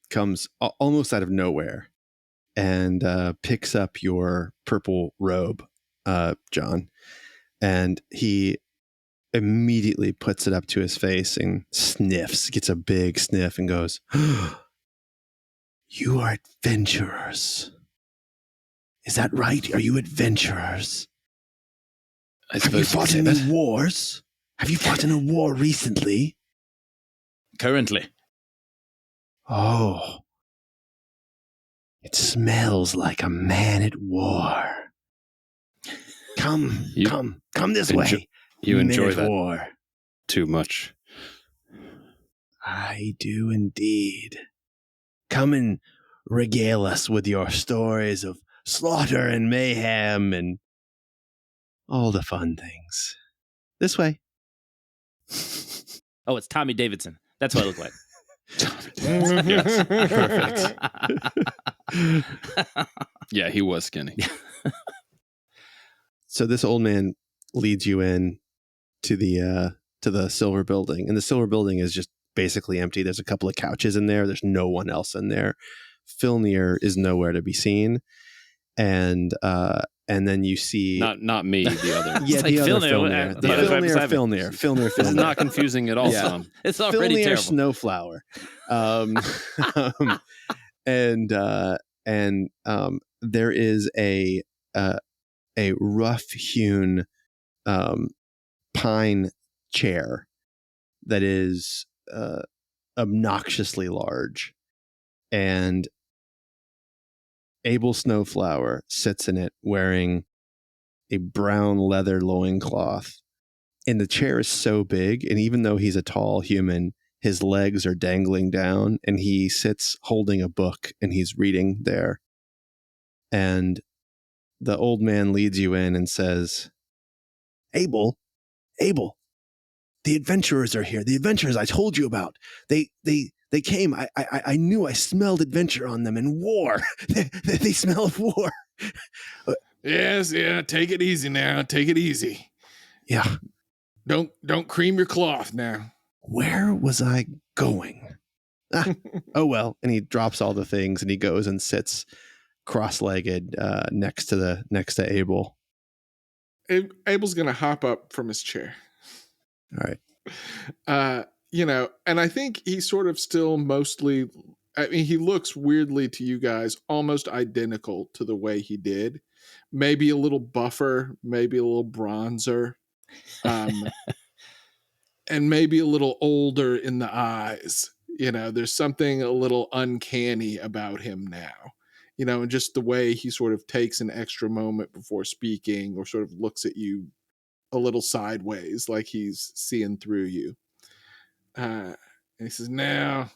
comes almost out of nowhere and picks up your purple robe, John, and he immediately puts it up to his face and sniffs, gets a big sniff and goes, "You are adventurers. Is that right? Are you adventurers? Have you fought in any wars? Have you fought in a war recently?" Currently. "Oh, it smells like a man at war. Come this way. You enjoy that war too much." "I do indeed. Come and regale us with your stories of slaughter and mayhem and all the fun things. This way." Oh, it's Tommy Davidson. That's what I look like. Yes, perfect. Yeah, he was skinny. So this old man leads you in to the silver building, and the silver building is just basically empty. There's a couple of couches in there. There's no one else in there. Filner is nowhere to be seen, and then you see not me, the other. Yeah, like the other Filner. Filner. This is not confusing at all, Yeah. Tom. It's already Filner terrible. Snowflower. There is a rough-hewn pine chair that is obnoxiously large, and Abel Snowflower sits in it wearing a brown leather loincloth. And the chair is so big, and even though he's a tall human, His legs are dangling down, and he sits holding a book, and he's reading there. And the old man leads you in and says, Abel, the adventurers are here. The adventurers I told you about. They came. I knew I smelled adventure on them and war. They smell of war. Yes, yeah. Take it easy now. Take it easy. Yeah. Don't cream your cloth now. Where was I going? Oh, well. And he drops all the things and he goes and sits cross-legged next to Abel. Abel's going to hop up from his chair. All right. And I think he's sort of still mostly, I mean, he looks weirdly to you guys, almost identical to the way he did. Maybe a little buffer, maybe a little bronzer, and maybe a little older in the eyes. There's something a little uncanny about him now, and just the way he sort of takes an extra moment before speaking or sort of looks at you a little sideways, like he's seeing through you. And he says, now,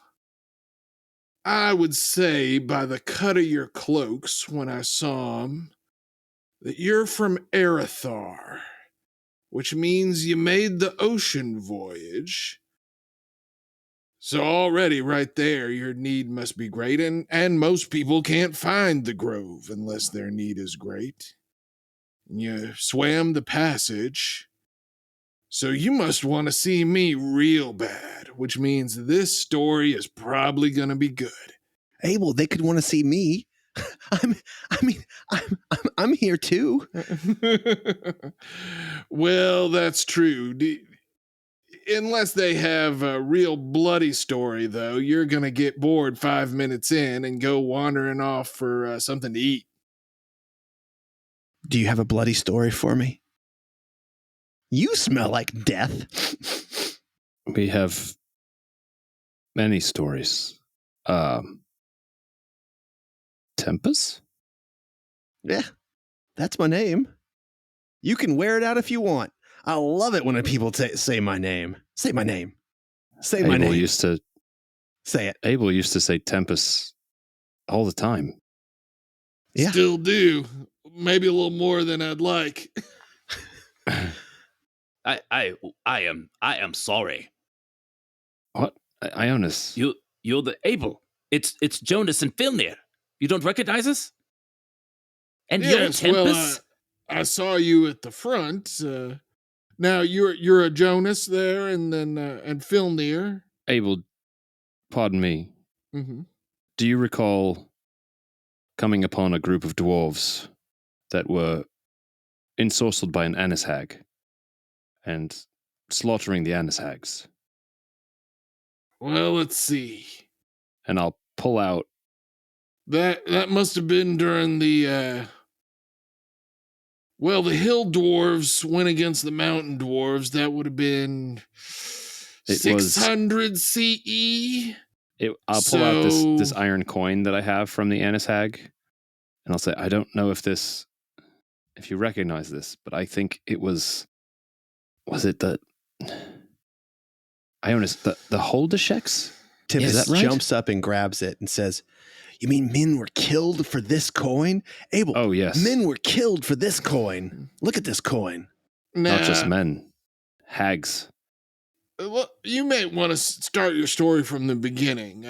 I would say by the cut of your cloaks when I saw them that you're from Arathar, which means you made the ocean voyage. So already right there, your need must be great, and most people can't find the grove unless their need is great. And you swam the passage, so you must want to see me real bad, which means this story is probably going to be good. Abel, they could want to see me. I'm here too. Well, that's true. Unless they have a real bloody story, though, you're going to get bored 5 minutes in and go wandering off for something to eat. Do you have a bloody story for me? You smell like death. We have many stories. Tempest? Yeah, that's my name. You can wear it out if you want. I love it when people say my name. Say my name. Say my name. Say it. Abel used to say Tempest all the time. Yeah. Still do. Maybe a little more than I'd like. I am sorry. What? Ionis. You're the Abel. It's Jonas and Filnir. You don't recognize us? And Yes, you're Tempest? well, I saw you at the front. Now you're a Jonas there, and then and Filnir. Abel, pardon me. Mm-hmm. Do you recall coming upon a group of dwarves that were ensorcelled by an Anishag and slaughtering the Anishags? Well, let's see. And I'll pull out. That must have been during the the hill dwarves went against the mountain dwarves. That would have been 600 CE. I'll pull out this iron coin that I have from the Anishag, and I'll say, I don't know if you recognize this, but I think it was it the Ionis, the Holdesheks? Tempest jumps up and grabs it and says, you mean men were killed for this coin? Abel, oh, yes. Men were killed for this coin. Look at this coin. Not just men. Hags. Well, you may want to start your story from the beginning.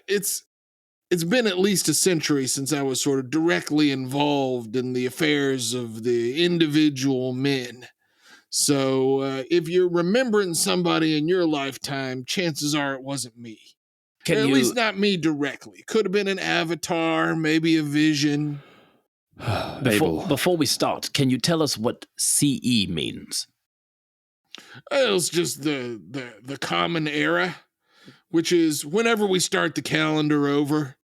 It's been at least a century since I was sort of directly involved in the affairs of the individual men. So if you're remembering somebody in your lifetime, chances are it wasn't me. At least not me directly. Could have been an avatar, maybe a vision. Before we start, can you tell us what CE means? It's just the common era, which is whenever we start the calendar over.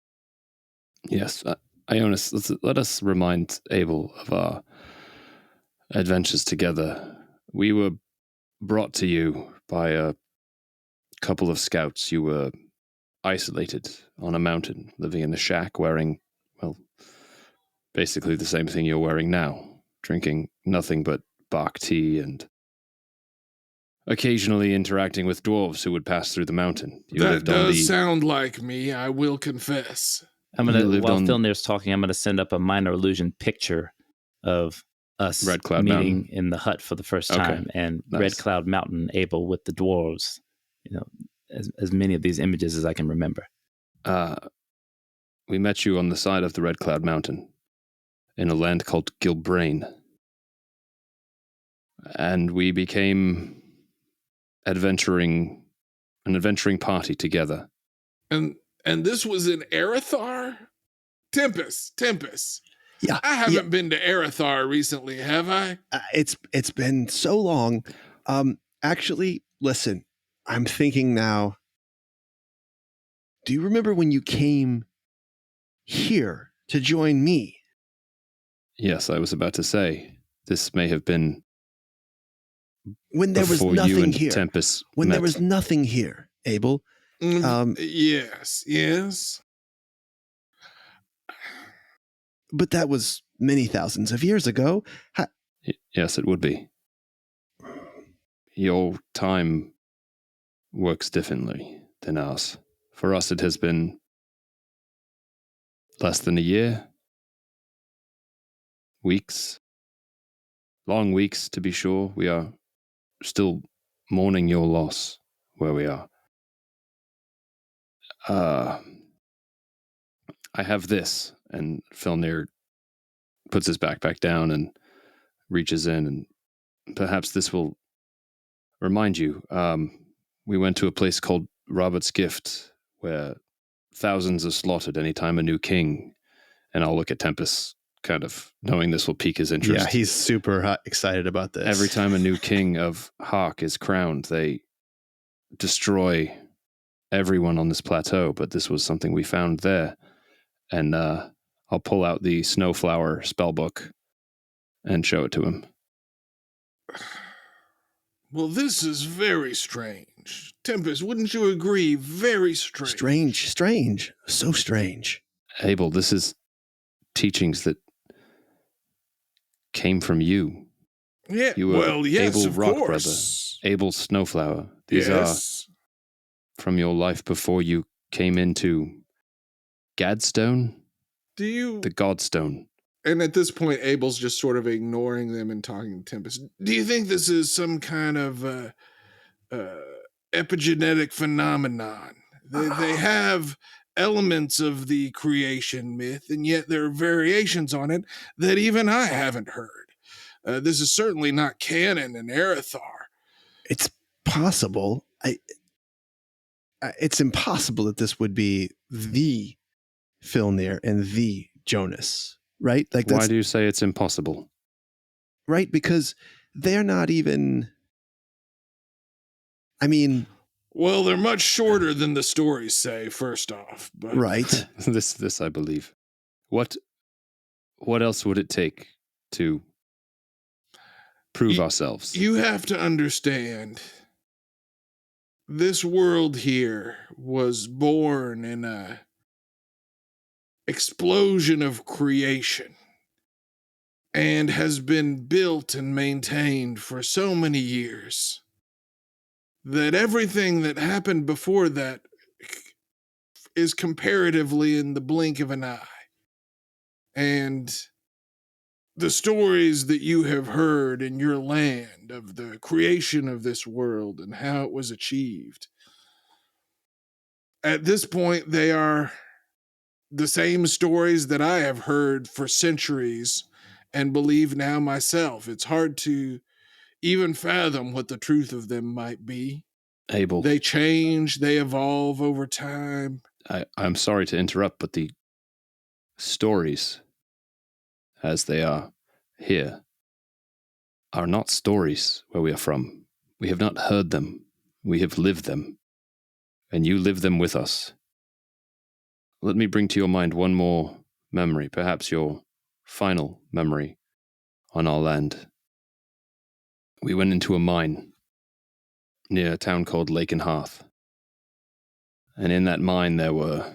Yes, Ionis, let us remind Abel of our adventures together. We were brought to you by a couple of scouts. You were isolated on a mountain, living in a shack, wearing, well, basically the same thing you're wearing now, drinking nothing but bark tea and occasionally interacting with dwarves who would pass through the mountain. You That lived on does the sound like me, I will confess. I'm gonna You lived while on- Filnir's talking, I'm gonna send up a minor illusion picture of us Red Cloud meeting Mountain. in the hut for the first Okay, time, and nice. Red Cloud Mountain, Abel with the dwarves. As many of these images as I can remember. We met you on the side of the Red Cloud Mountain in a land called Gilbrain. And we became an adventuring party together. And this was in Erithar? Tempest. Yeah. I haven't been to Erithar recently, have I? It's been so long. Actually, listen, I'm thinking now. Do you remember when you came here to join me? Yes, I was about to say, this may have been When there was before you nothing and here. Tempest When met. there was nothing here, Abel. Yes. But that was many thousands of years ago. Yes, it would be. Your time works differently than ours. For us, it has been less than a year. Weeks. Long weeks, to be sure. We are still mourning your loss where we are. I have this. And Filnir puts his backpack down and reaches in, and perhaps this will remind you. We went to a place called Robert's Gift, where thousands are slaughtered anytime a new king, and I'll look at Tempest, kind of knowing this will pique his interest. Yeah, he's super excited about this. Every time a new king of Hark is crowned, they destroy everyone on this plateau, but this was something we found there. And I'll pull out the Snowflower spellbook and show it to him. Well, this is very strange. Tempest, wouldn't you agree? Very strange. Strange. So strange. Abel, this is teachings that came from you. Yeah, You were well, yes, Abel of Rock course. Brother, Abel Snowflower. These Yes. are from your life before you came into Gadstone, Do you... the Godstone. And at this point, Abel's just sort of ignoring them and talking to Tempest. Do you think this is some kind of epigenetic phenomenon? They have elements of the creation myth, and yet there are variations on it that even I haven't heard. This is certainly not canon in Erithar. It's possible. It's impossible that this would be the Filnir and the Jonas, right? Like, Why do you say it's impossible? Right, because they're not even. I mean, Well, they're much shorter than the stories say, first off. But right? This I believe. What else would it take to prove ourselves? You have to understand, this world here was born in a explosion of creation and has been built and maintained for so many years that everything that happened before that is comparatively in the blink of an eye. And the stories that you have heard in your land of the creation of this world and how it was achieved, at this point, they are the same stories that I have heard for centuries and believe now myself. It's hard to even fathom what the truth of them might be. Abel, They change, they evolve over time. I'm sorry to interrupt, but the stories, as they are here, are not stories where we are from. We have not heard them. We have lived them. And you live them with us. Let me bring to your mind one more memory, perhaps your final memory on our land. We went into a mine near a town called Lake and Hearth. And in that mine there were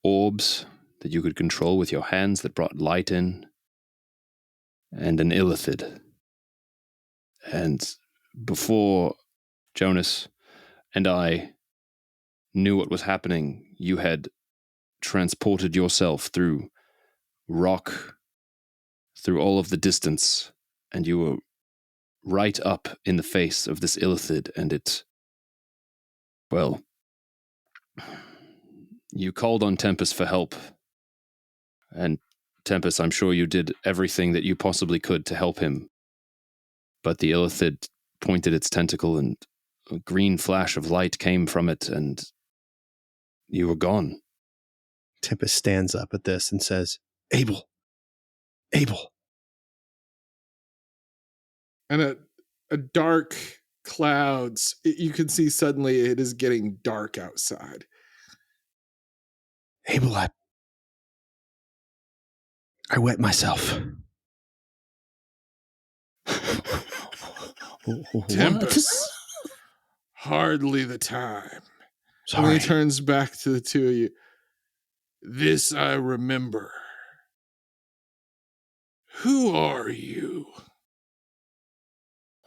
orbs that you could control with your hands that brought light in, and an illithid. And before Jonas and I knew what was happening, you had transported yourself through rock, through all of the distance, and you were right up in the face of this illithid, and it, well, you called on Tempest for help, and Tempest, I'm sure you did everything that you possibly could to help him, but the illithid pointed its tentacle, and a green flash of light came from it, and you were gone. Tempest stands up at this and says, Abel. And a dark clouds, you can see suddenly it is getting dark outside. Abel, I wet myself. Tempest, hardly the time. Sorry. And he turns back to the two of you. This I remember. Who are you?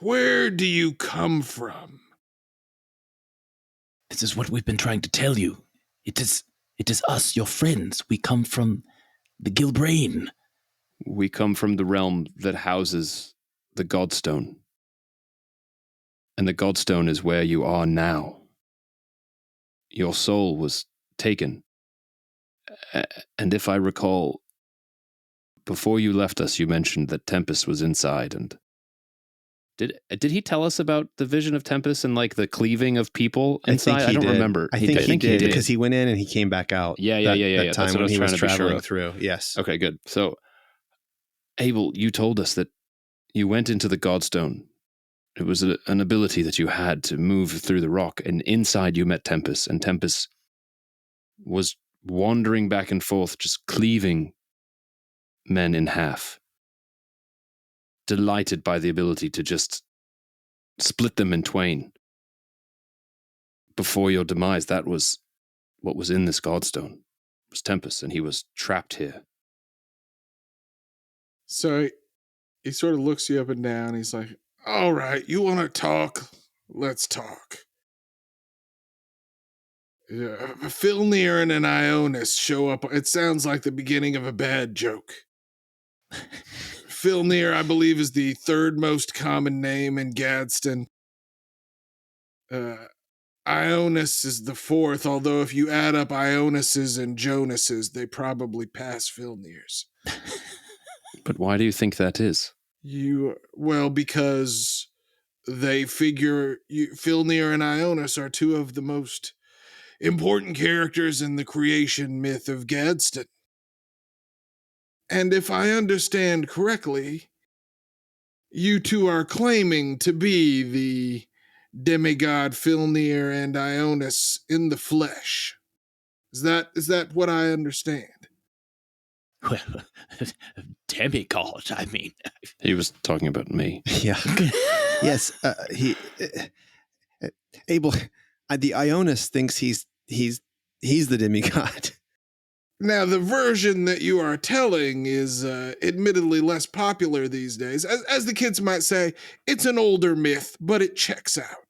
Where do you come from? This is what we've been trying to tell you. It is us, your friends. We come from the Gilbrain. We come from the realm that houses the Godstone. And the Godstone is where you are now. Your soul was taken. And if I recall, before you left us, you mentioned that Tempest was inside. And did he tell us about the vision of Tempest and like the cleaving of people inside? I don't remember. I think he did because he went in and he came back out. Yeah. That time That's what when I was he was trying to be traveling sure. through. Yes. Okay, good. So, Abel, you told us that you went into the Godstone. It was an ability that you had to move through the rock, and inside you met Tempest, and Tempest was wandering back and forth, just cleaving men in half, delighted by the ability to just split them in twain. Before your demise, that was what was in this Godstone, was Tempest, and he was trapped here. So he sort of looks you up and down. He's like, all right, you want to talk? Let's talk. Filnir and an Ionis show up. It sounds like the beginning of a bad joke. Filnir, I believe, is the third most common name in Gadsden. Ionis is the fourth, although if you add up Ionises and Jonases, they probably pass Filnirs. But why do you think that is? Because they figure Filnir and Ionis are two of the most important characters in the creation myth of Gadsden. And if I understand correctly, you two are claiming to be the demigod Filnir and Ionis in the flesh. Is that what I understand? Well, demigod, I mean. He was talking about me. Yeah. Yes. Abel, the Ionis thinks he's the demigod. Now, the version that you are telling is admittedly less popular these days. As the kids might say, it's an older myth, but it checks out.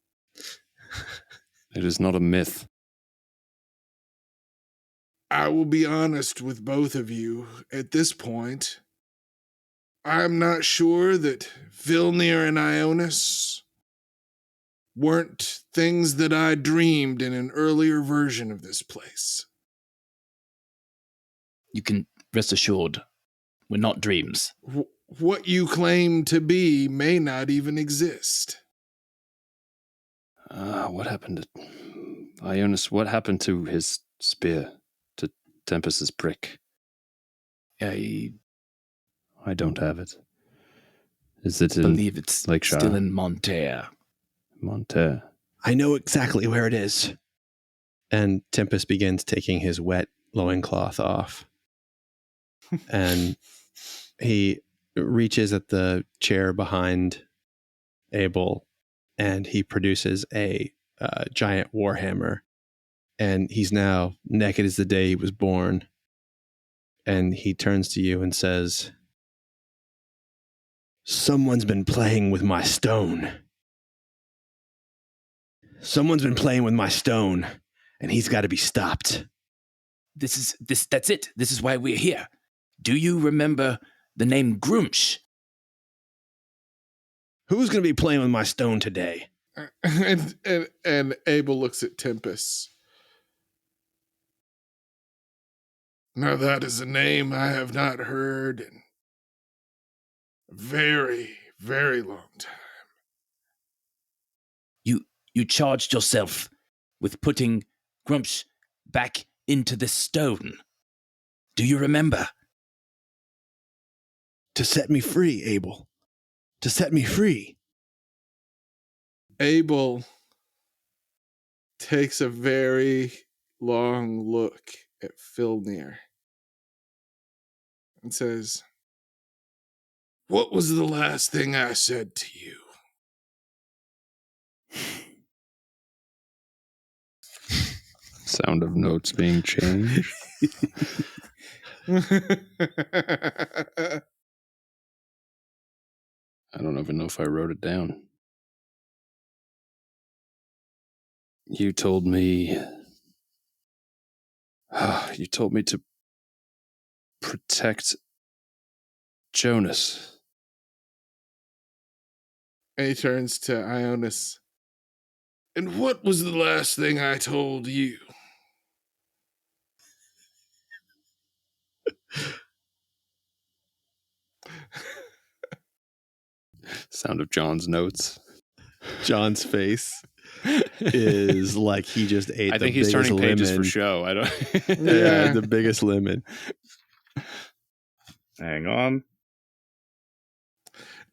It is not a myth. I will be honest with both of you at this point. I'm not sure that Filnir and Ionis weren't things that I dreamed in an earlier version of this place. You can rest assured, we're not dreams. What you claim to be may not even exist. What happened to Ionis? What happened to his spear? To Tempest's prick? I don't have it. Is it believe it's Lakeshire? Still in Monterre. Monterre. I know exactly where it is. And Tempest begins taking his wet loincloth off. And he reaches at the chair behind Abel and he produces a giant warhammer. And he's now naked as the day he was born. And he turns to you and says, "Someone's been playing with my stone." Someone's been playing with my stone, and he's got to be stopped. That's it. This is why we're here. Do you remember the name Grumsh? Who's going to be playing with my stone today? And Abel looks at Tempest. Now that is a name I have not heard in a very, very long time. You charged yourself with putting Grumsh back into the stone. Do you remember? To set me free, Abel. To set me free. Abel takes a very long look at Filnir and says, "What was the last thing I said to you?" Sound of notes being changed. I don't even know if I wrote it down. You told me to protect Jonas. And he turns to Ionis. "And what was the last thing I told you?" Sound of John's notes. John's face is like he just ate I the think he's biggest turning pages for lemon. show. I don't. Yeah, the biggest lemon. Hang on.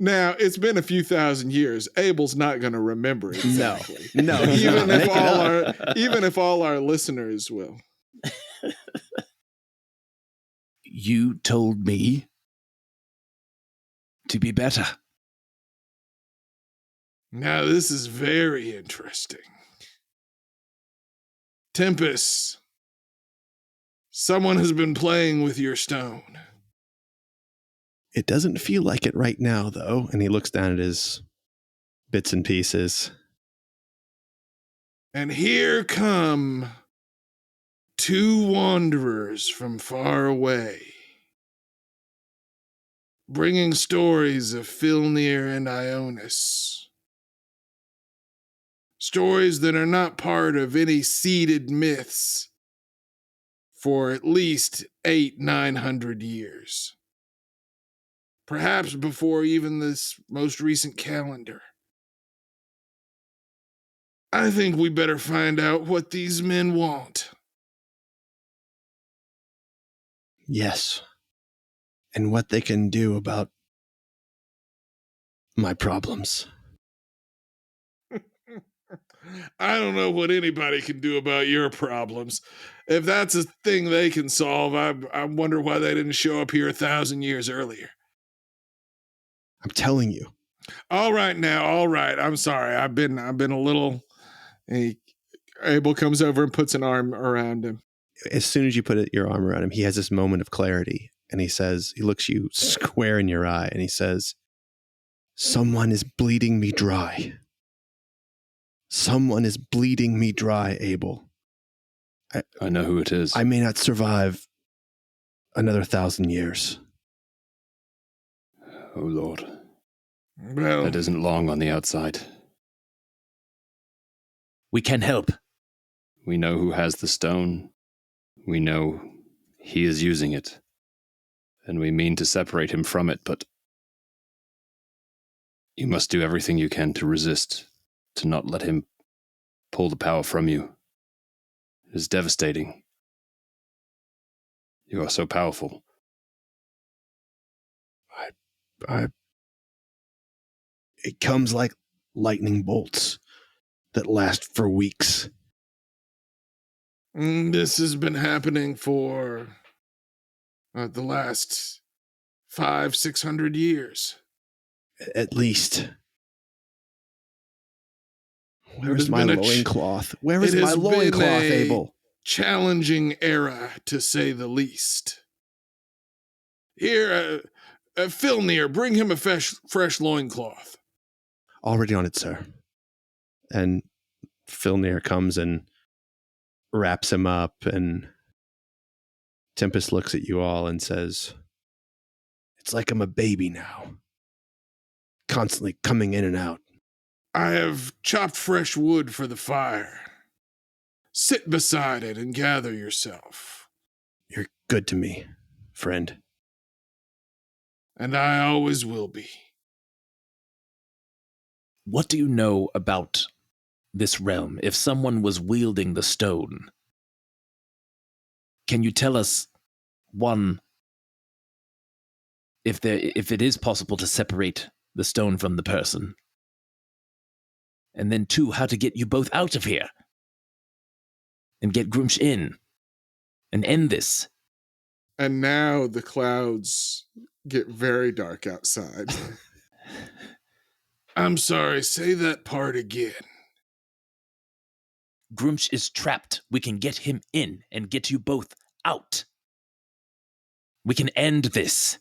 Now, it's been a few thousand years. Abel's not going to remember exactly. No, he's even not. if Make it all up. even if all our listeners will. You told me to be better. Now, this is very interesting. Tempest, someone has been playing with your stone. It doesn't feel like it right now, though. And he looks down at his bits and pieces. And here come two wanderers from far away, bringing stories of Filnir and Ionis. Stories that are not part of any seeded myths for at least 900 years. Perhaps before even this most recent calendar. I think we better find out what these men want. Yes. And what they can do about my problems. I don't know what anybody can do about your problems. If that's a thing they can solve, I wonder why they didn't show up here 1,000 years earlier. I'm telling you. All right now, all right. I'm sorry. I've been a little. Abel comes over and puts an arm around him. As soon as you put your arm around him, he has this moment of clarity. And he says, he looks you square in your eye and he says, "Someone is bleeding me dry. Someone is bleeding me dry, Abel. I know who it is. I may not survive another 1,000 years." Oh, Lord. Well, That isn't long on the outside. We can help. We know who has the stone. We know he is using it. And we mean to separate him from it, but you must do everything you can to resist, to not let him pull the power from you. It is devastating. You are so powerful. It comes like lightning bolts that last for weeks. this has been happening for the last 500-600 years. At least. It Where's has my been loincloth? Where is it my has been loincloth, a- Abel? Challenging era, to say the least. Here, Filnir, bring him a fresh loincloth. Already on it, sir. And Filnir comes and wraps him up, and Tempest looks at you all and says, "It's like I'm a baby now, constantly coming in and out." I have chopped fresh wood for the fire. Sit beside it and gather yourself. You're good to me, friend. And I always will be. What do you know about this realm? If someone was wielding the stone, can you tell us, one, if it is possible to separate the stone from the person? And then two, how to get you both out of here and get Grumsh in and end this. And now the clouds get very dark outside. I'm sorry, say that part again. Grumsh is trapped. We can get him in and get you both out. We can end this.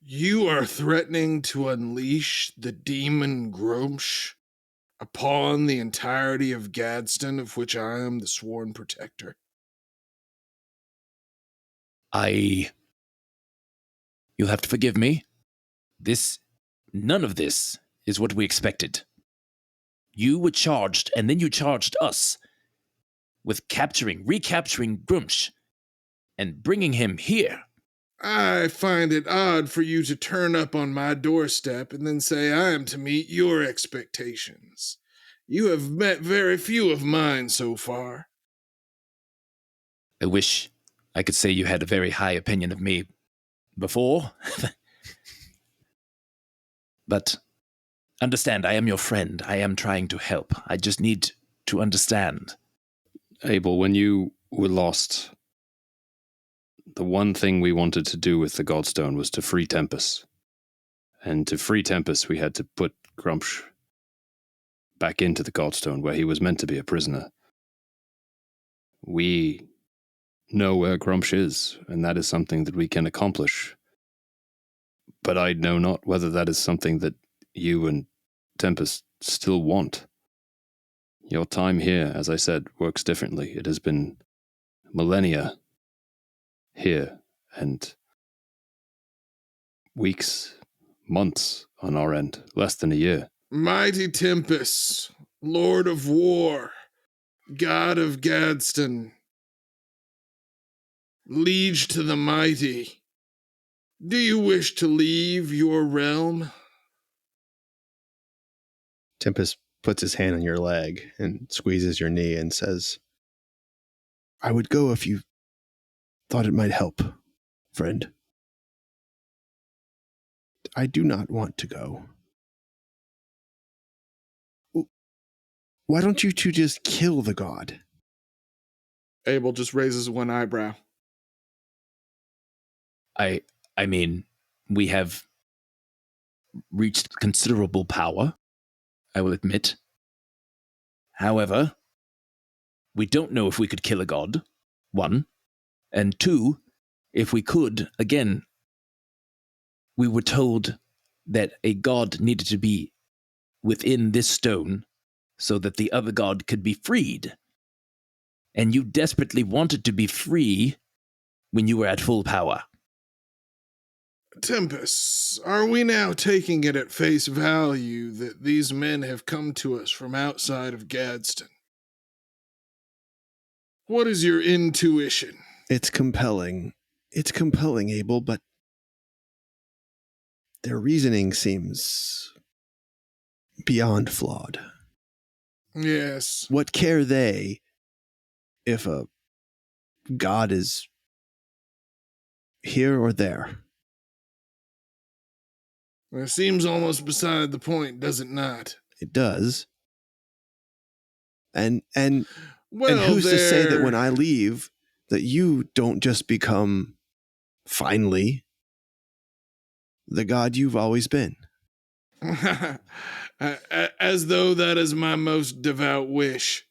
You are threatening to unleash the demon Grumsh upon the entirety of Gadsden, of which I am the sworn protector. You'll have to forgive me. None of this is what we expected. You were charged, and then you charged us with recapturing Grumsh, and bringing him here. I find it odd for you to turn up on my doorstep and then say I am to meet your expectations. You have met very few of mine so far. I wish I could say you had a very high opinion of me before. But understand, I am your friend. I am trying to help. I just need to understand. Abel, when you were lost, the one thing we wanted to do with the Godstone was to free Tempest. And to free Tempest, we had to put Grumsh back into the Godstone where he was meant to be a prisoner. We know where Grumsh is, and that is something that we can accomplish. But I know not whether that is something that you and Tempest still want. Your time here, as I said, works differently. It has been millennia here, and weeks, months on our end, less than a year. Mighty Tempest, Lord of War, God of Gadsden, Liege to the Mighty, do you wish to leave your realm? Tempest puts his hand on your leg and squeezes your knee and says, "I would go if you thought it might help, friend. I do not want to go. Why don't you two just kill the god?" Abel just raises one eyebrow. I mean, we have reached considerable power, I will admit. However, we don't know if we could kill a god, one. And two, if we could, again, we were told that a god needed to be within this stone so that the other god could be freed. And you desperately wanted to be free when you were at full power. Tempest, are we now taking it at face value that these men have come to us from outside of Gadsden? What is your intuition? It's compelling. It's compelling, Abel, but their reasoning seems beyond flawed. Yes. What care they if a god is here or there? It seems almost beside the point, does it not? It does. And Well, who's to say that when I leave, that you don't just become, finally, the god you've always been? As though that is my most devout wish.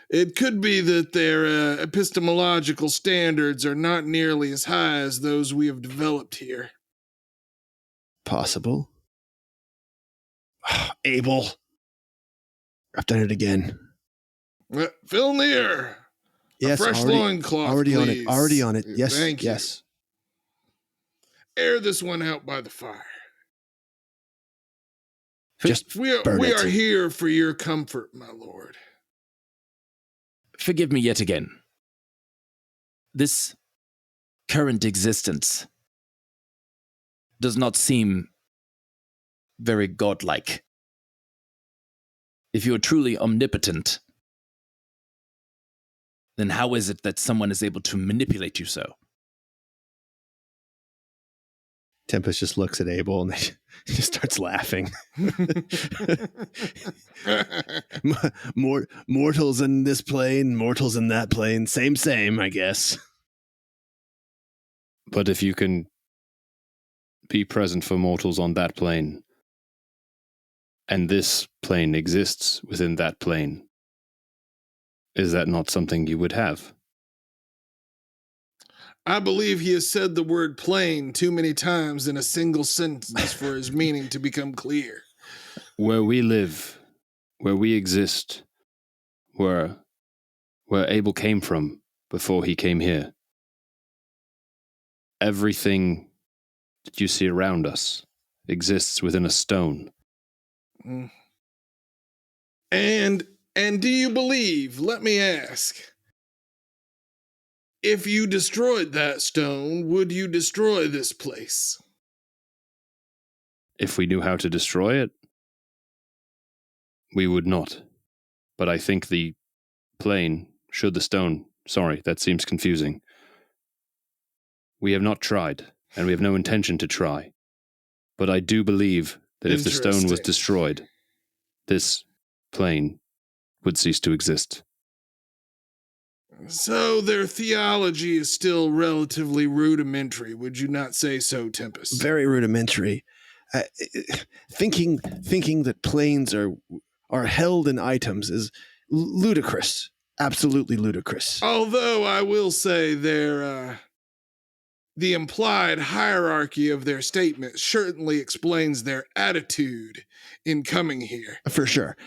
It could be that their epistemological standards are not nearly as high as those we have developed here. Possible. Abel. I've done it again. Vilnir, Yes, a fresh loincloth, already please. Already on it. Yes, Thank you. yes. Air this one out by the fire. Just We burn it. are here for your comfort, my lord. Forgive me yet again. This current existence does not seem very godlike. If you are truly omnipotent, then how is it that someone is able to manipulate you so? Tempest just looks at Abel and he just starts laughing. Mortals in this plane, mortals in that plane. Same, I guess. But if you can be present for mortals on that plane, and this plane exists within that plane, is that not something you would have? I believe he has said the word plane too many times in a single sentence for his meaning to become clear. Where we live, where we exist, where Abel came from before he came here, everything that you see around us exists within a stone. And do you believe, let me ask, if you destroyed that stone, would you destroy this place? If we knew how to destroy it, we would not. But I think the plane, should the stone, sorry, that seems confusing. We have not tried, and we have no intention to try. But I do believe that if the stone was destroyed, this plane would cease to exist. So their theology is still relatively rudimentary, would you not say so, Tempest? Very rudimentary. Thinking that planes are held in items is ludicrous. Absolutely ludicrous. Although I will say the implied hierarchy of their statement certainly explains their attitude in coming here. For sure.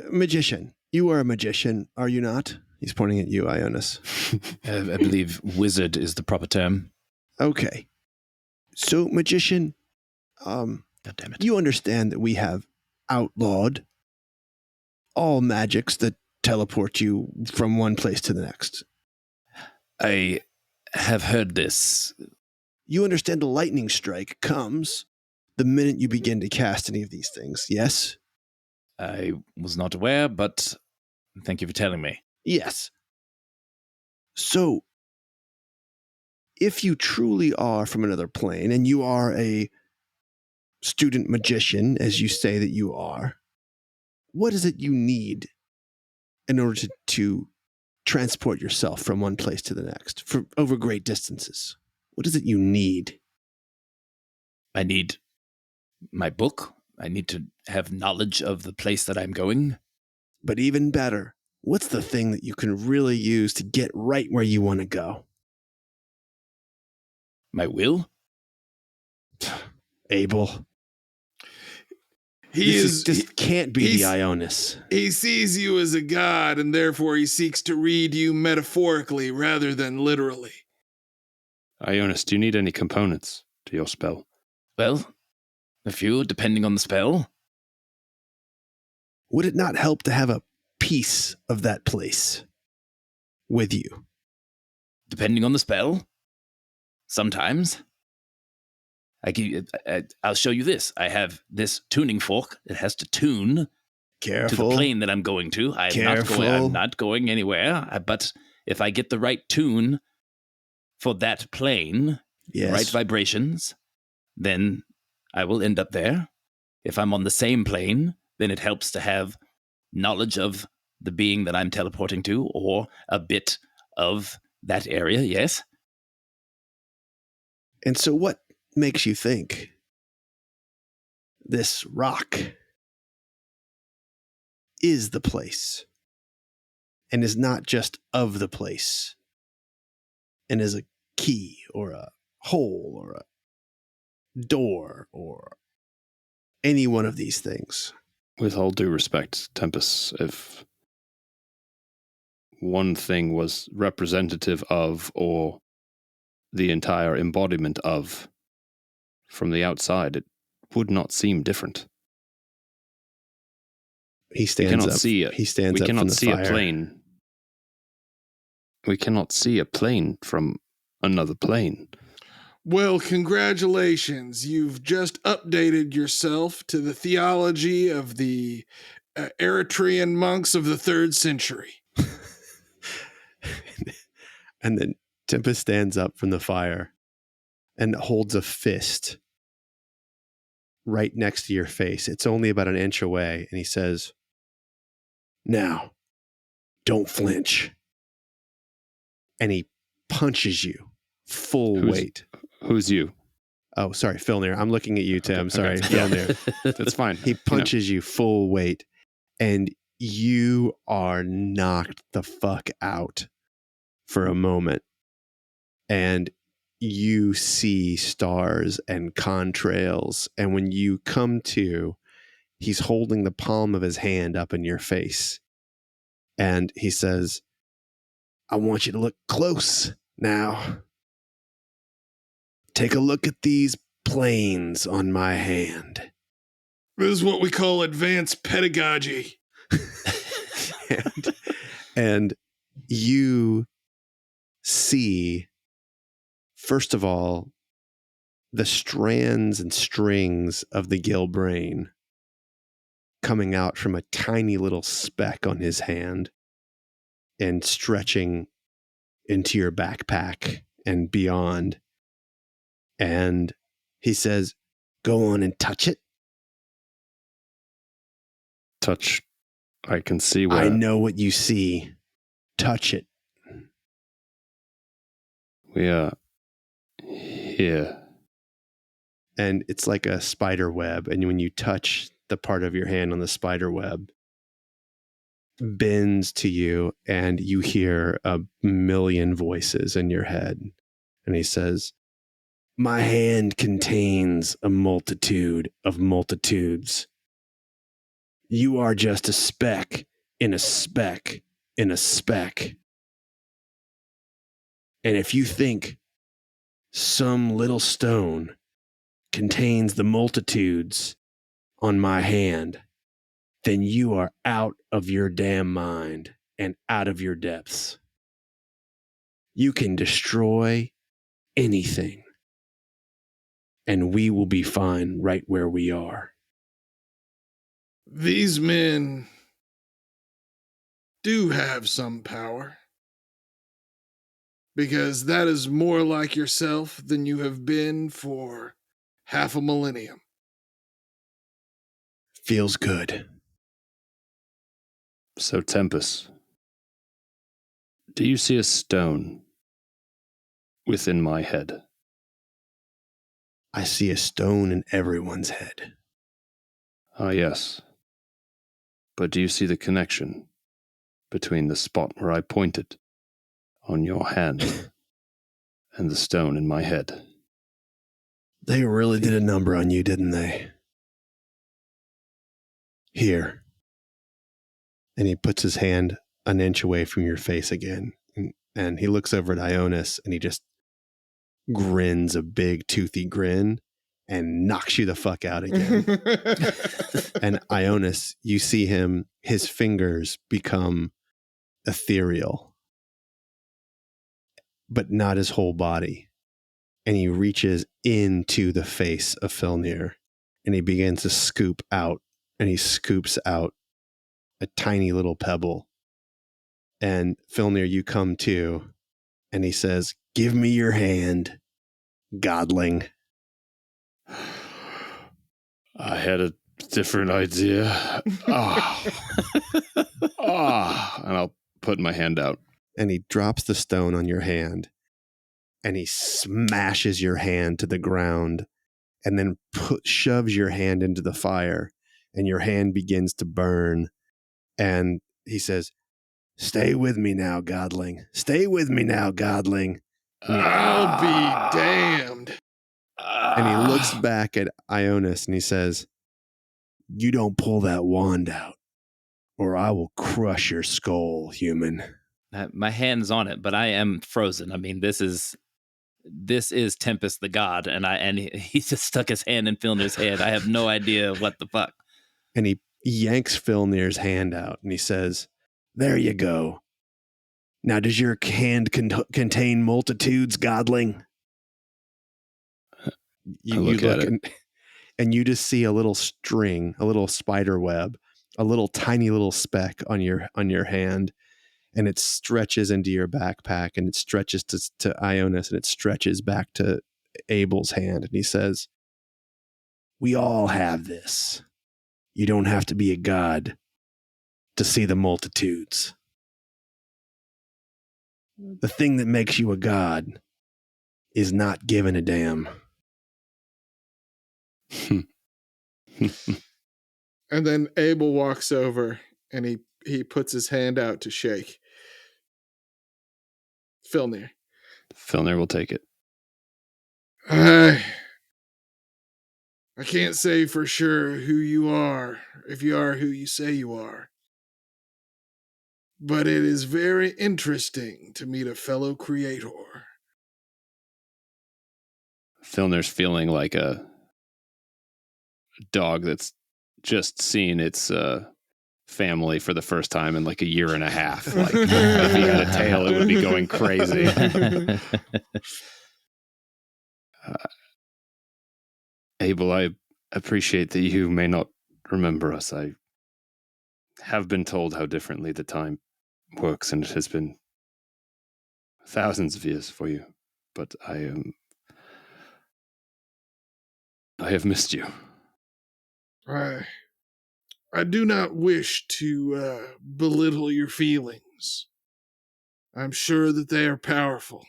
Magician. You are a magician, are you not? He's pointing at you, Ionis. I believe wizard is the proper term. Okay. So, magician, God damn it. you understand that we have outlawed all magics that teleport you from one place to the next. I have heard this. You understand a lightning strike comes the minute you begin to cast any of these things, yes? I was not aware, but thank you for telling me. Yes. So, if you truly are from another plane and you are a student magician, as you say that you are, what is it you need in order to transport yourself from one place to the next for over great distances? What is it you need? I need my book. I need to have knowledge of the place that I'm going. But even better, what's the thing that you can really use to get right where you want to go? My will? Abel. This can't be the Ionis. He sees you as a god, and therefore he seeks to read you metaphorically rather than literally. Ionis, do you need any components to your spell? Well, a few, depending on the spell. Would it not help to have a piece of that place with you? Depending on the spell. Sometimes. I'll show you this. I have this tuning fork. It has to tune to the plane that I'm going to. I'm not going anywhere. But if I get the right tune for that plane, Yes. right vibrations, then I will end up there. If I'm on the same plane, then it helps to have knowledge of the being that I'm teleporting to, or a bit of that area, yes. And so what makes you think this rock is the place and is not just of the place and is a key or a hole or a door or any one of these things. With all due respect, Tempest, if one thing was representative of or the entire embodiment of from the outside, it would not seem different. He stands up. He stands up from the fire. A plane. We cannot see a plane from another plane. Well, congratulations. You've just updated yourself to the theology of the Eritrean monks of the 3rd century. And then Tempest stands up from the fire and holds a fist right next to your face. It's only about an inch away. And he says, "Now, don't flinch." And he punches you full weight. Who's you? Oh, sorry, Filnir. I'm looking at you, Tim. Sorry, Filnir. That's fine. He punches you full weight, and you are knocked the fuck out for a moment. And you see stars and contrails. And when you come to, he's holding the palm of his hand up in your face. And he says, "I want you to look close now. Take a look at these planes on my hand." This is what we call advanced pedagogy. and you see, first of all, the strands and strings of the gill brain coming out from a tiny little speck on his hand and stretching into your backpack and beyond. And he says, "Go on and touch it." Touch. I can see where. I know what you see. Touch it. We are here. And it's like a spider web. And when you touch the part of your hand on the spider web, bends to you, and you hear a million voices in your head. And he says, "My hand contains a multitude of multitudes. You are just a speck in a speck in a speck. And if you think some little stone contains the multitudes on my hand, then you are out of your damn mind and out of your depths. You can destroy anything, and we will be fine right where we are." These men do have some power, because that is more like yourself than you have been for half a millennium. Feels good. So, Tempest, do you see a stone within my head? I see a stone in everyone's head. Ah, yes. But do you see the connection between the spot where I pointed on your hand and the stone in my head? They really did a number on you, didn't they? Here. And he puts his hand an inch away from your face again. And he looks over at Ionis, and he just grins a big toothy grin and knocks you the fuck out again. And Ionis, you see him, his fingers become ethereal, but not his whole body. And he reaches into the face of Filnir, and he begins to scoop out, and he scoops out a tiny little pebble. And Filnir, you come to, and he says, "Give me your hand, godling." I had a different idea. And I'll put my hand out. And he drops the stone on your hand, and he smashes your hand to the ground, and then shoves your hand into the fire, and your hand begins to burn. And he says, "Stay with me now, godling. Stay with me now, godling." I'll be damned. And he looks back at Ionis, and he says, You don't pull that wand out, or I will crush your skull, human. My hand's on it, but I am frozen. I mean, this is Tempest the god, and he just stuck his hand in Filner's head. I have no idea what the fuck. And he yanks Filnir's hand out, and he says, "There you go. Now, does your hand contain multitudes, godling?" You look at it. And you just see a little string, a little spider web, a little tiny little speck on your hand, and it stretches into your backpack, and it stretches to Ionis, and it stretches back to Abel's hand, and he says, "We all have this. You don't have to be a god to see the multitudes. The thing that makes you a god is not giving a damn." And then Abel walks over and he puts his hand out to shake Filnir. Filner will take it. I can't say for sure who you are, if you are who you say you are. But it is very interesting to meet a fellow creator. Filner's feeling like a dog that's just seen its family for the first time in like a year and a half. Like, if he had a tail, it would be going crazy. Abel, I appreciate that you may not remember us. I have been told how differently the time works, and it has been thousands of years for you. But I have missed you. I do not wish to belittle your feelings. I'm sure that they are powerful.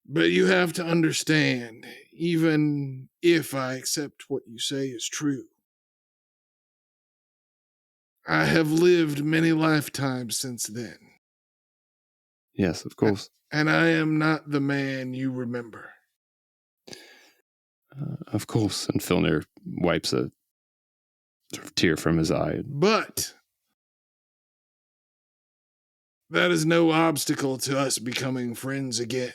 But you have to understand, even if I accept what you say is true, I have lived many lifetimes since then. Yes, of course. And I am not the man you remember. Of course. And Filner wipes a sort of tear from his eye. But that is no obstacle to us becoming friends again.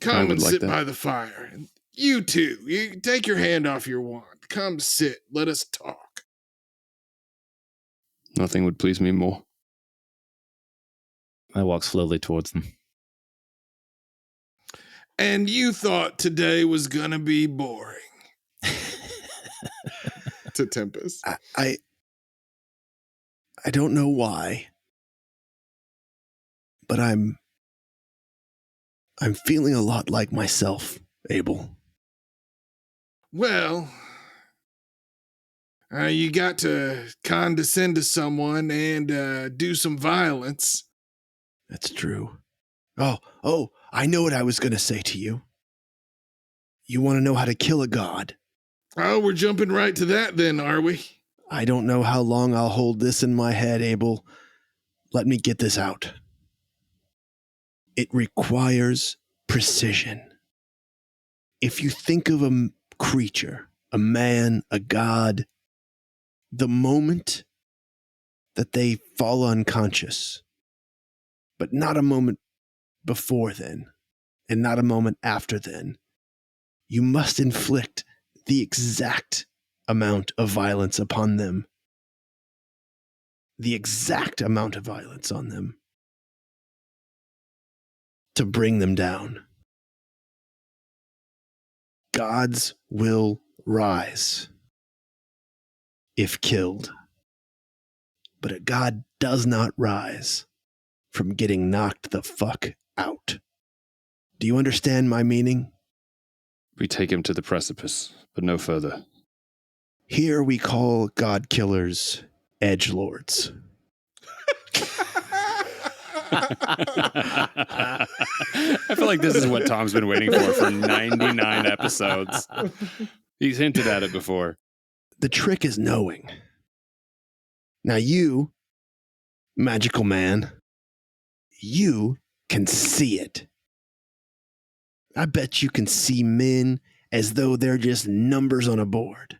Come and sit by the fire. And you too, you take your hand off your wand. Come sit. Let us talk. Nothing would please me more. I walk slowly towards them. And you thought today was gonna be boring. To Tempest. I don't know why, but I'm feeling a lot like myself, Abel. Well, you got to condescend to someone and do some violence. That's true. Oh, I know what I was going to say to you. You want to know how to kill a god? Oh, we're jumping right to that then, are we? I don't know how long I'll hold this in my head, Abel. Let me get this out. It requires precision. If you think of a creature, a man, a god, the moment that they fall unconscious, but not a moment before then, and not a moment after then, you must inflict the exact amount of violence upon them. The exact amount of violence on them to bring them down. Gods will rise if killed, but a god does not rise from getting knocked the fuck out. Do you understand my meaning? We take him to the precipice, but no further. Here we call god killers edgelords. I feel like this is what Tom's been waiting for 99 episodes. He's hinted at it before. The trick is knowing. Now you, magical man, you can see it. I bet you can see men as though they're just numbers on a board.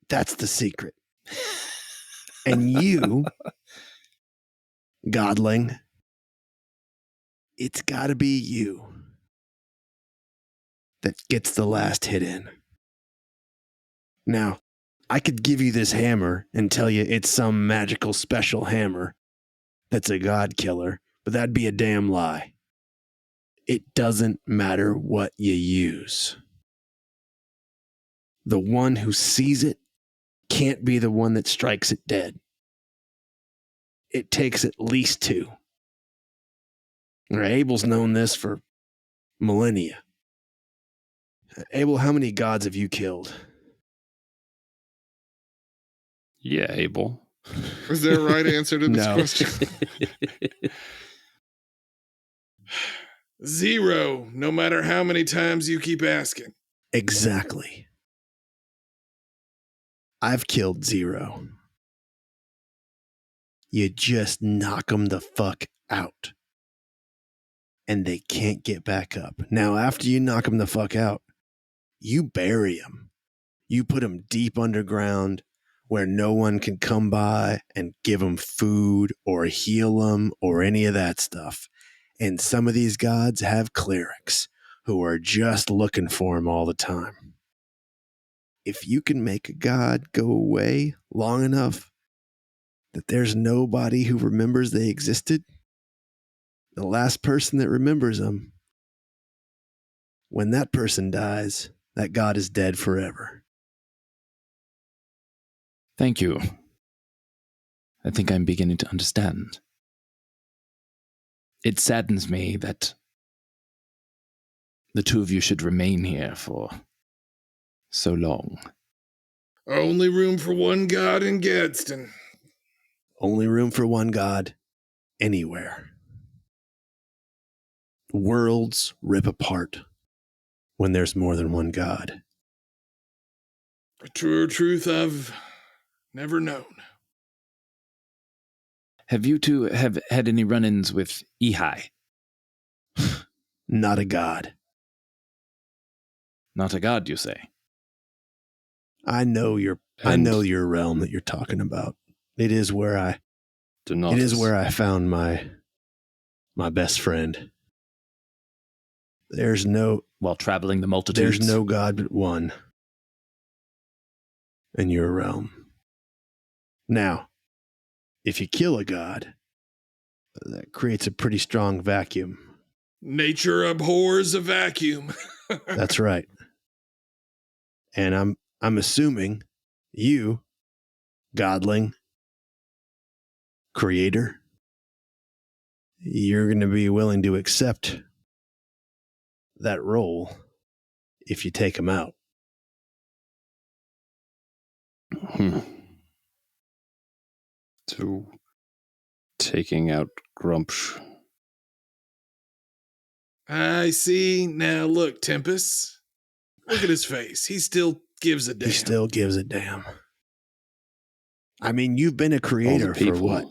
That's the secret. And you, godling, it's got to be you that gets the last hit in. Now, I could give you this hammer and tell you it's some magical special hammer that's a god killer, but that'd be a damn lie. It doesn't matter what you use. The one who sees it can't be the one that strikes it dead. It takes at least two. Abel's known this for millennia. Abel, how many gods have you killed? Yeah, Abel. Is there a right answer to this No. question? 0, no matter how many times you keep asking. Exactly. I've killed 0. You just knock them the fuck out. And they can't get back up. Now, after you knock them the fuck out, you bury them. You put them deep underground where no one can come by and give them food or heal them or any of that stuff. And some of these gods have clerics who are just looking for them all the time. If you can make a god go away long enough that there's nobody who remembers they existed, the last person that remembers them, when that person dies, that god is dead forever. Thank you. I think I'm beginning to understand. It saddens me that the two of you should remain here for so long. Only room for one god in Gadsden. Only room for one god anywhere. Worlds rip apart when there's more than one god. A truer truth I've never known. Have you two have had any run-ins with Ehi? Not a god. Not a god, you say? I know your realm that you're talking about. It is where I found my best friend. While traveling the multitudes? There's no god but one in your realm. Now, if you kill a god, that creates a pretty strong vacuum. Nature abhors a vacuum. That's right. And I'm assuming you, godling, creator, you're going to be willing to accept that role if you take him out. So, taking out Grumpsh. I see. Now look, Tempest. Look at his face. He still gives a damn. He still gives a damn. I mean, you've been a creator for what?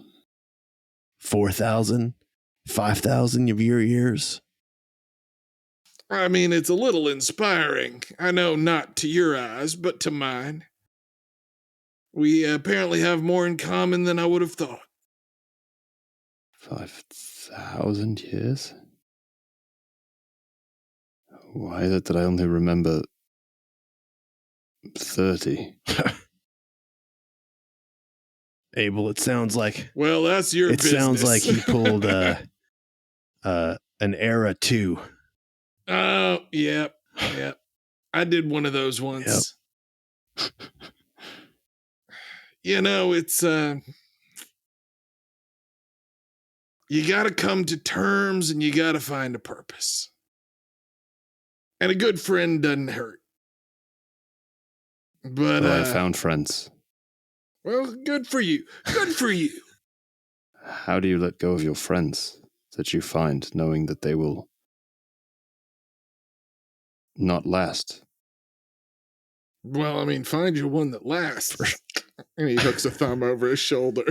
4,000, 5,000 of your years? I mean, it's a little inspiring. I know not to your eyes, but to mine. We apparently have more in common than I would have thought. 5,000 years? Why is it that I only remember 30? Abel, it sounds like... Well, that's your business. It sounds like he pulled an Era 2. Oh, yep. I did one of those once. Yep. You know, it's... you got to come to terms and you got to find a purpose. And a good friend doesn't hurt. But I found friends. Well, good for you. Good for you. How do you let go of your friends that you find, knowing that they will not last? Well, I mean, find you one that lasts. And he hooks a thumb over his shoulder.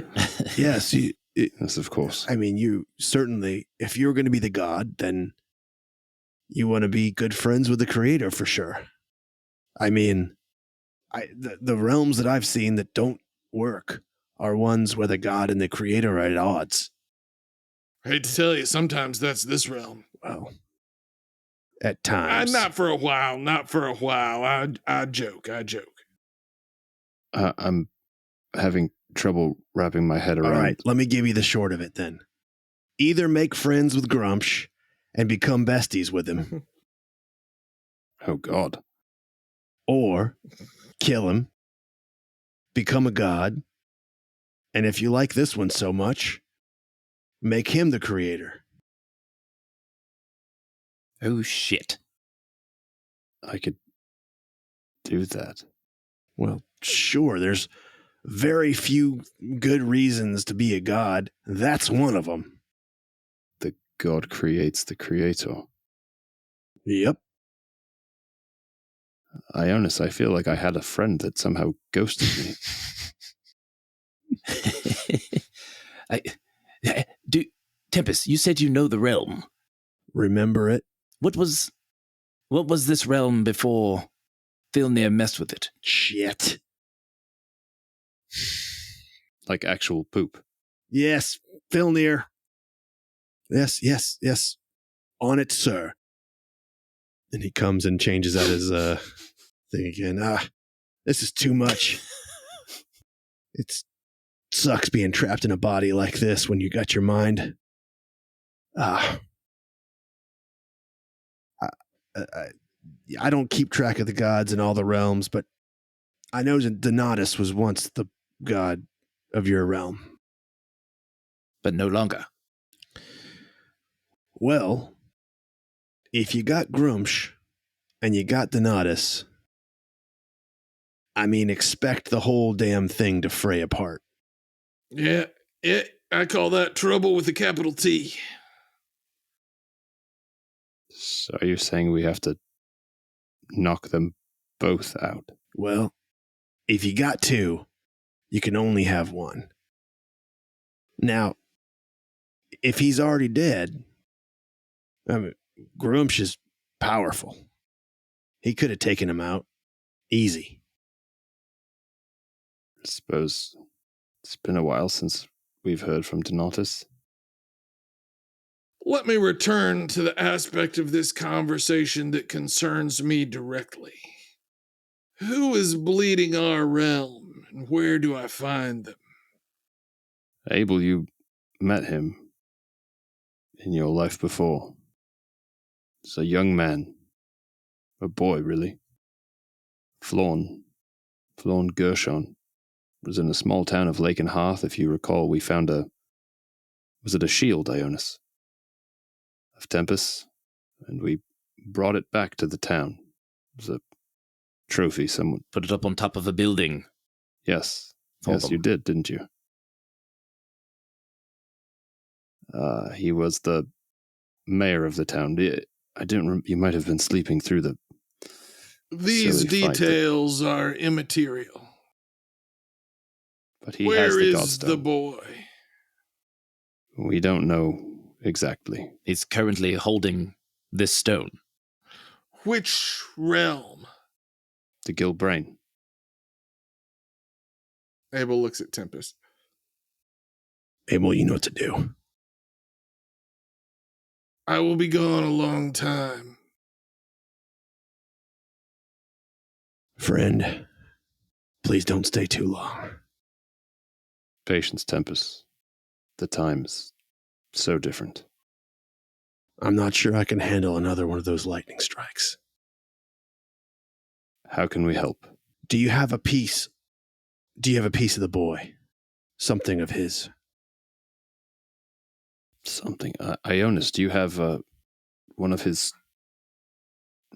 Yes, yes, of course. I mean, you certainly, if you're going to be the god, then you want to be good friends with the creator for sure. I mean, the realms that I've seen that don't work are ones where the god and the creator are at odds. I hate to tell you, sometimes that's this realm. Well, at times. Not for a while. Not for a while. I joke. I'm having trouble wrapping my head around. All right, let me give you the short of it then. Either make friends with Grumsh and become besties with him, Oh, God. or kill him, become a god, and if you like this one so much, make him the creator. Oh, shit. I could do that. Well, sure, there's very few good reasons to be a god. That's one of them. The God creates the creator. Yep. Ionis, I feel like I had a friend that somehow ghosted me. Tempest, you said you know the realm. Remember it? What was this realm before Filnir messed with it? Shit. Like actual poop. Yes, Filnir. Yes. On it, sir. And he comes and changes out his thing again. This is too much. It sucks being trapped in a body like this when you got your mind. I don't keep track of the gods in all the realms, but I know that Donatus was once the god of your realm. But no longer. Well, if you got Grumsh and you got Donatus, I mean, expect the whole damn thing to fray apart. Yeah, I call that trouble with a capital T. So are you saying we have to knock them both out? Well, if you got two, you can only have one. Now, if he's already dead, I mean, Grumsh is powerful. He could have taken him out. Easy. I suppose it's been a while since we've heard from Donatus. Let me return to the aspect of this conversation that concerns me directly. Who is bleeding our realm, and where do I find them? Abel, you met him in your life before. As a young man. A boy, really. Flawn Gershon was in a small town of Lake and Hearth. If you recall, we found was it a shield, Ionis? Of Tempest, and we brought it back to the town. It was a trophy. Someone Put it up on top of a building. Yes. Hold Yes, on. you did, didn't you? He was the mayor of the town. I didn't. You might have been sleeping through the. These silly fight details are immaterial. But he Where has the is Godstone. the boy? We don't know exactly. He's currently holding this stone. Which realm? The Gilbrain. Abel looks at Tempest. Abel, you know what to do. I will be gone a long time. Friend, please don't stay too long. Patience, Tempest. The time's so different. I'm not sure I can handle another one of those lightning strikes. How can we help? Do you have a piece? Do you have a piece of the boy? Something of his? Something. Ionis, do you have one of his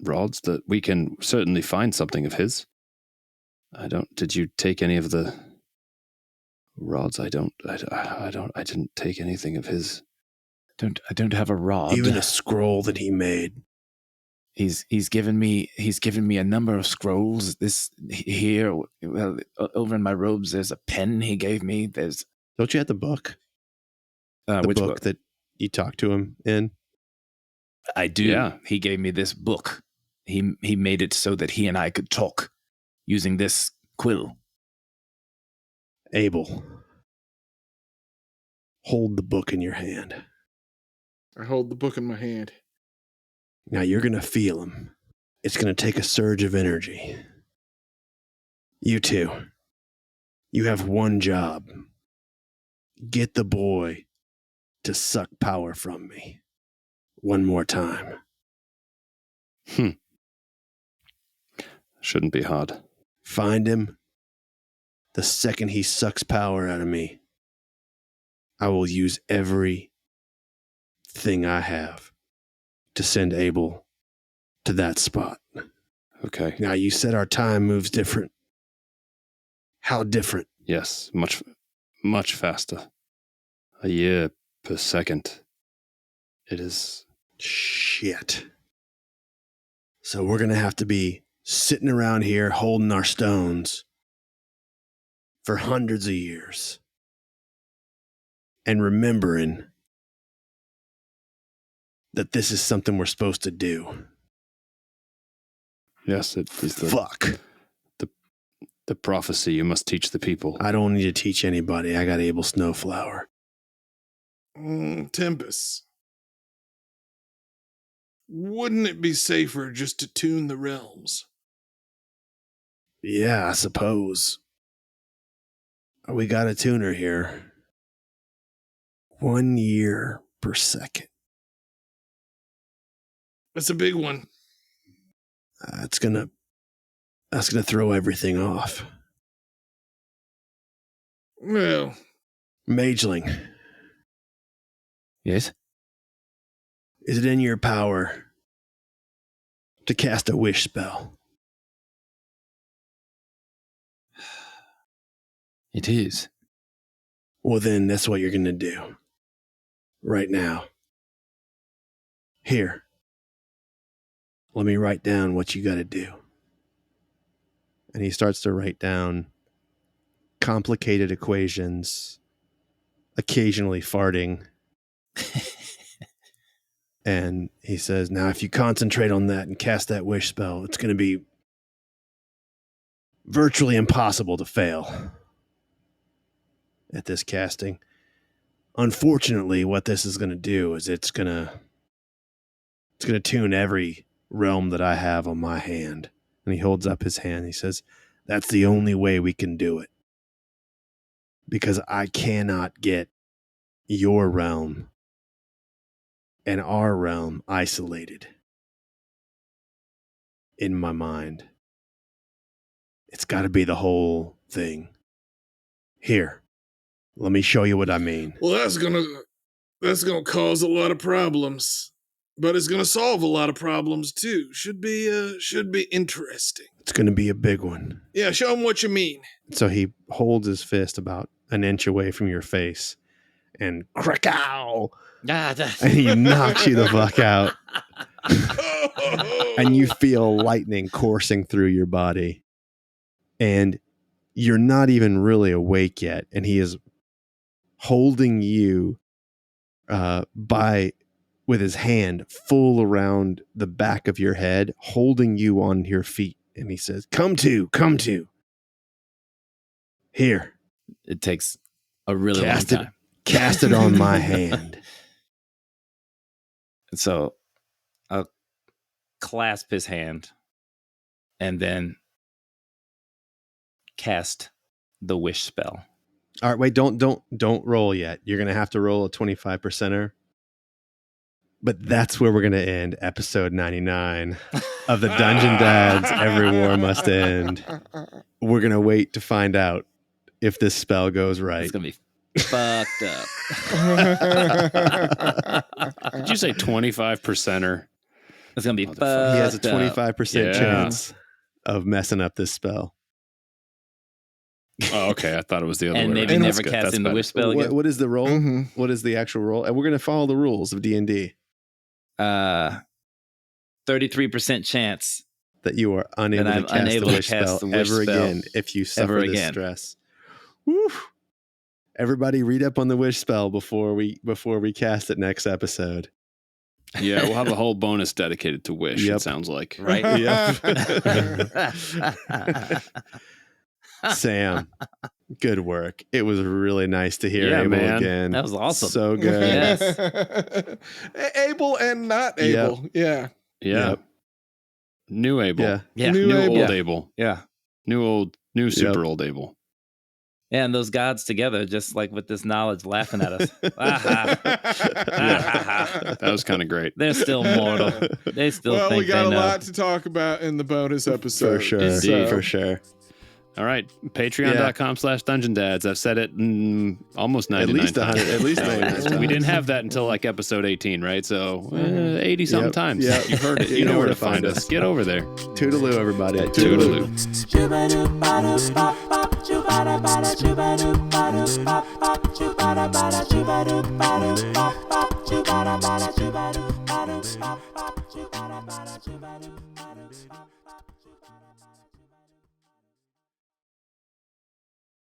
rods that we can certainly find something of his? Did you take any of the rods? I didn't take anything of his. I don't have a rod. Even a scroll that he made. He's given me a number of scrolls. This here, well, over in my robes, there's a pen he gave me. There's Don't you have the book? The which book that you talked to him in? I do. Yeah. He gave me this book. he made it so that he and I could talk using this quill. Abel, hold the book in your hand. I hold the book in my hand. Now you're going to feel him. It's going to take a surge of energy. You two, you have one job. Get the boy to suck power from me. One more time. Shouldn't be hard. Find him. The second he sucks power out of me, I will use everything I have to send Abel to that spot. Okay. Now, you said our time moves different. How different? Yes, much faster. A year per second. It is. Shit. So we're going to have to be sitting around here holding our stones for hundreds of years and remembering that this is something we're supposed to do. Yes, it is Fuck. the prophecy you must teach the people. I don't need to teach anybody. I got Abel Snowflower. Tempest. Wouldn't it be safer just to tune the realms? Yeah, I suppose. We got a tuner here. 1 year per second. That's a big one. That's gonna throw everything off. Well, Mageling, Yes? is it in your power to cast a wish spell? It is. Well, then that's what you're gonna do. Right now. Here. Let me write down what you gotta do. And he starts to write down complicated equations, occasionally farting. And he says, now if you concentrate on that and cast that wish spell, it's going to be virtually impossible to fail at this casting. Unfortunately, what this is going to do is it's going to tune every realm that I have on my hand. And he holds up his hand. He says, that's the only way we can do it. Because I cannot get your realm and our realm isolated in my mind. It's got to be the whole thing. Here, let me show you what I mean. well, that's gonna cause a lot of problems, but it's gonna solve a lot of problems too. Should be interesting. It's going to be a big one. Yeah, show him what you mean. So he holds his fist about an inch away from your face and crack-ow! And he knocks you the fuck out. And you feel lightning coursing through your body. And you're not even really awake yet. And he is holding you with his hand full around the back of your head, holding you on your feet. And he says, come to. Here. It takes a really long time. Cast it on my hand. And so I'll clasp his hand and then cast the wish spell. All right, wait, don't roll yet. You're going to have to roll a 25%er. But that's where we're going to end episode 99 of the Dungeon Dads Every War Must End. We're going to wait to find out if this spell goes right. It's going to be fucked up. Did you say 25%er? It's going to be fucked He has a up. 25% chance of messing up this spell. Oh, okay. I thought it was the other And way maybe around. never That's good. casting the That's wish spell What, again. what is the roll? Mm-hmm. What is the actual roll? And we're going to follow the rules of D&D. 33% chance. That you are unable That to I'm cast unable the to wish cast spell the wish ever spell again if you suffer ever this again. stress. Woo. Everybody read up on the wish spell before we cast it next episode. Yeah, we'll have a whole bonus dedicated to Wish, Yep. it sounds like. Right? Sam, good work. It was really nice to hear Yeah, Abel man. again. That was awesome. So good. Yes. Able and not Yep. able. Yeah. Yeah. Yep. New Abel. Yeah. Yeah. New New Abel. old Abel. Yeah. New super old Abel. And those gods together, just like with this knowledge, laughing at us. That was kind of great. They're still mortal. They still Well, think we got they a know. lot to talk about in the bonus episode. For sure. Indeed. For sure. All right. Patreon.com/Dungeon Dads. I've said it almost 99 At least times. 100. At least 99 times. We didn't have that until like episode 18, right? So 80 something Yep. times. Yep. You've heard it. You know where to find us. Get over there. Toodaloo, everybody. Toodaloo. Toodaloo.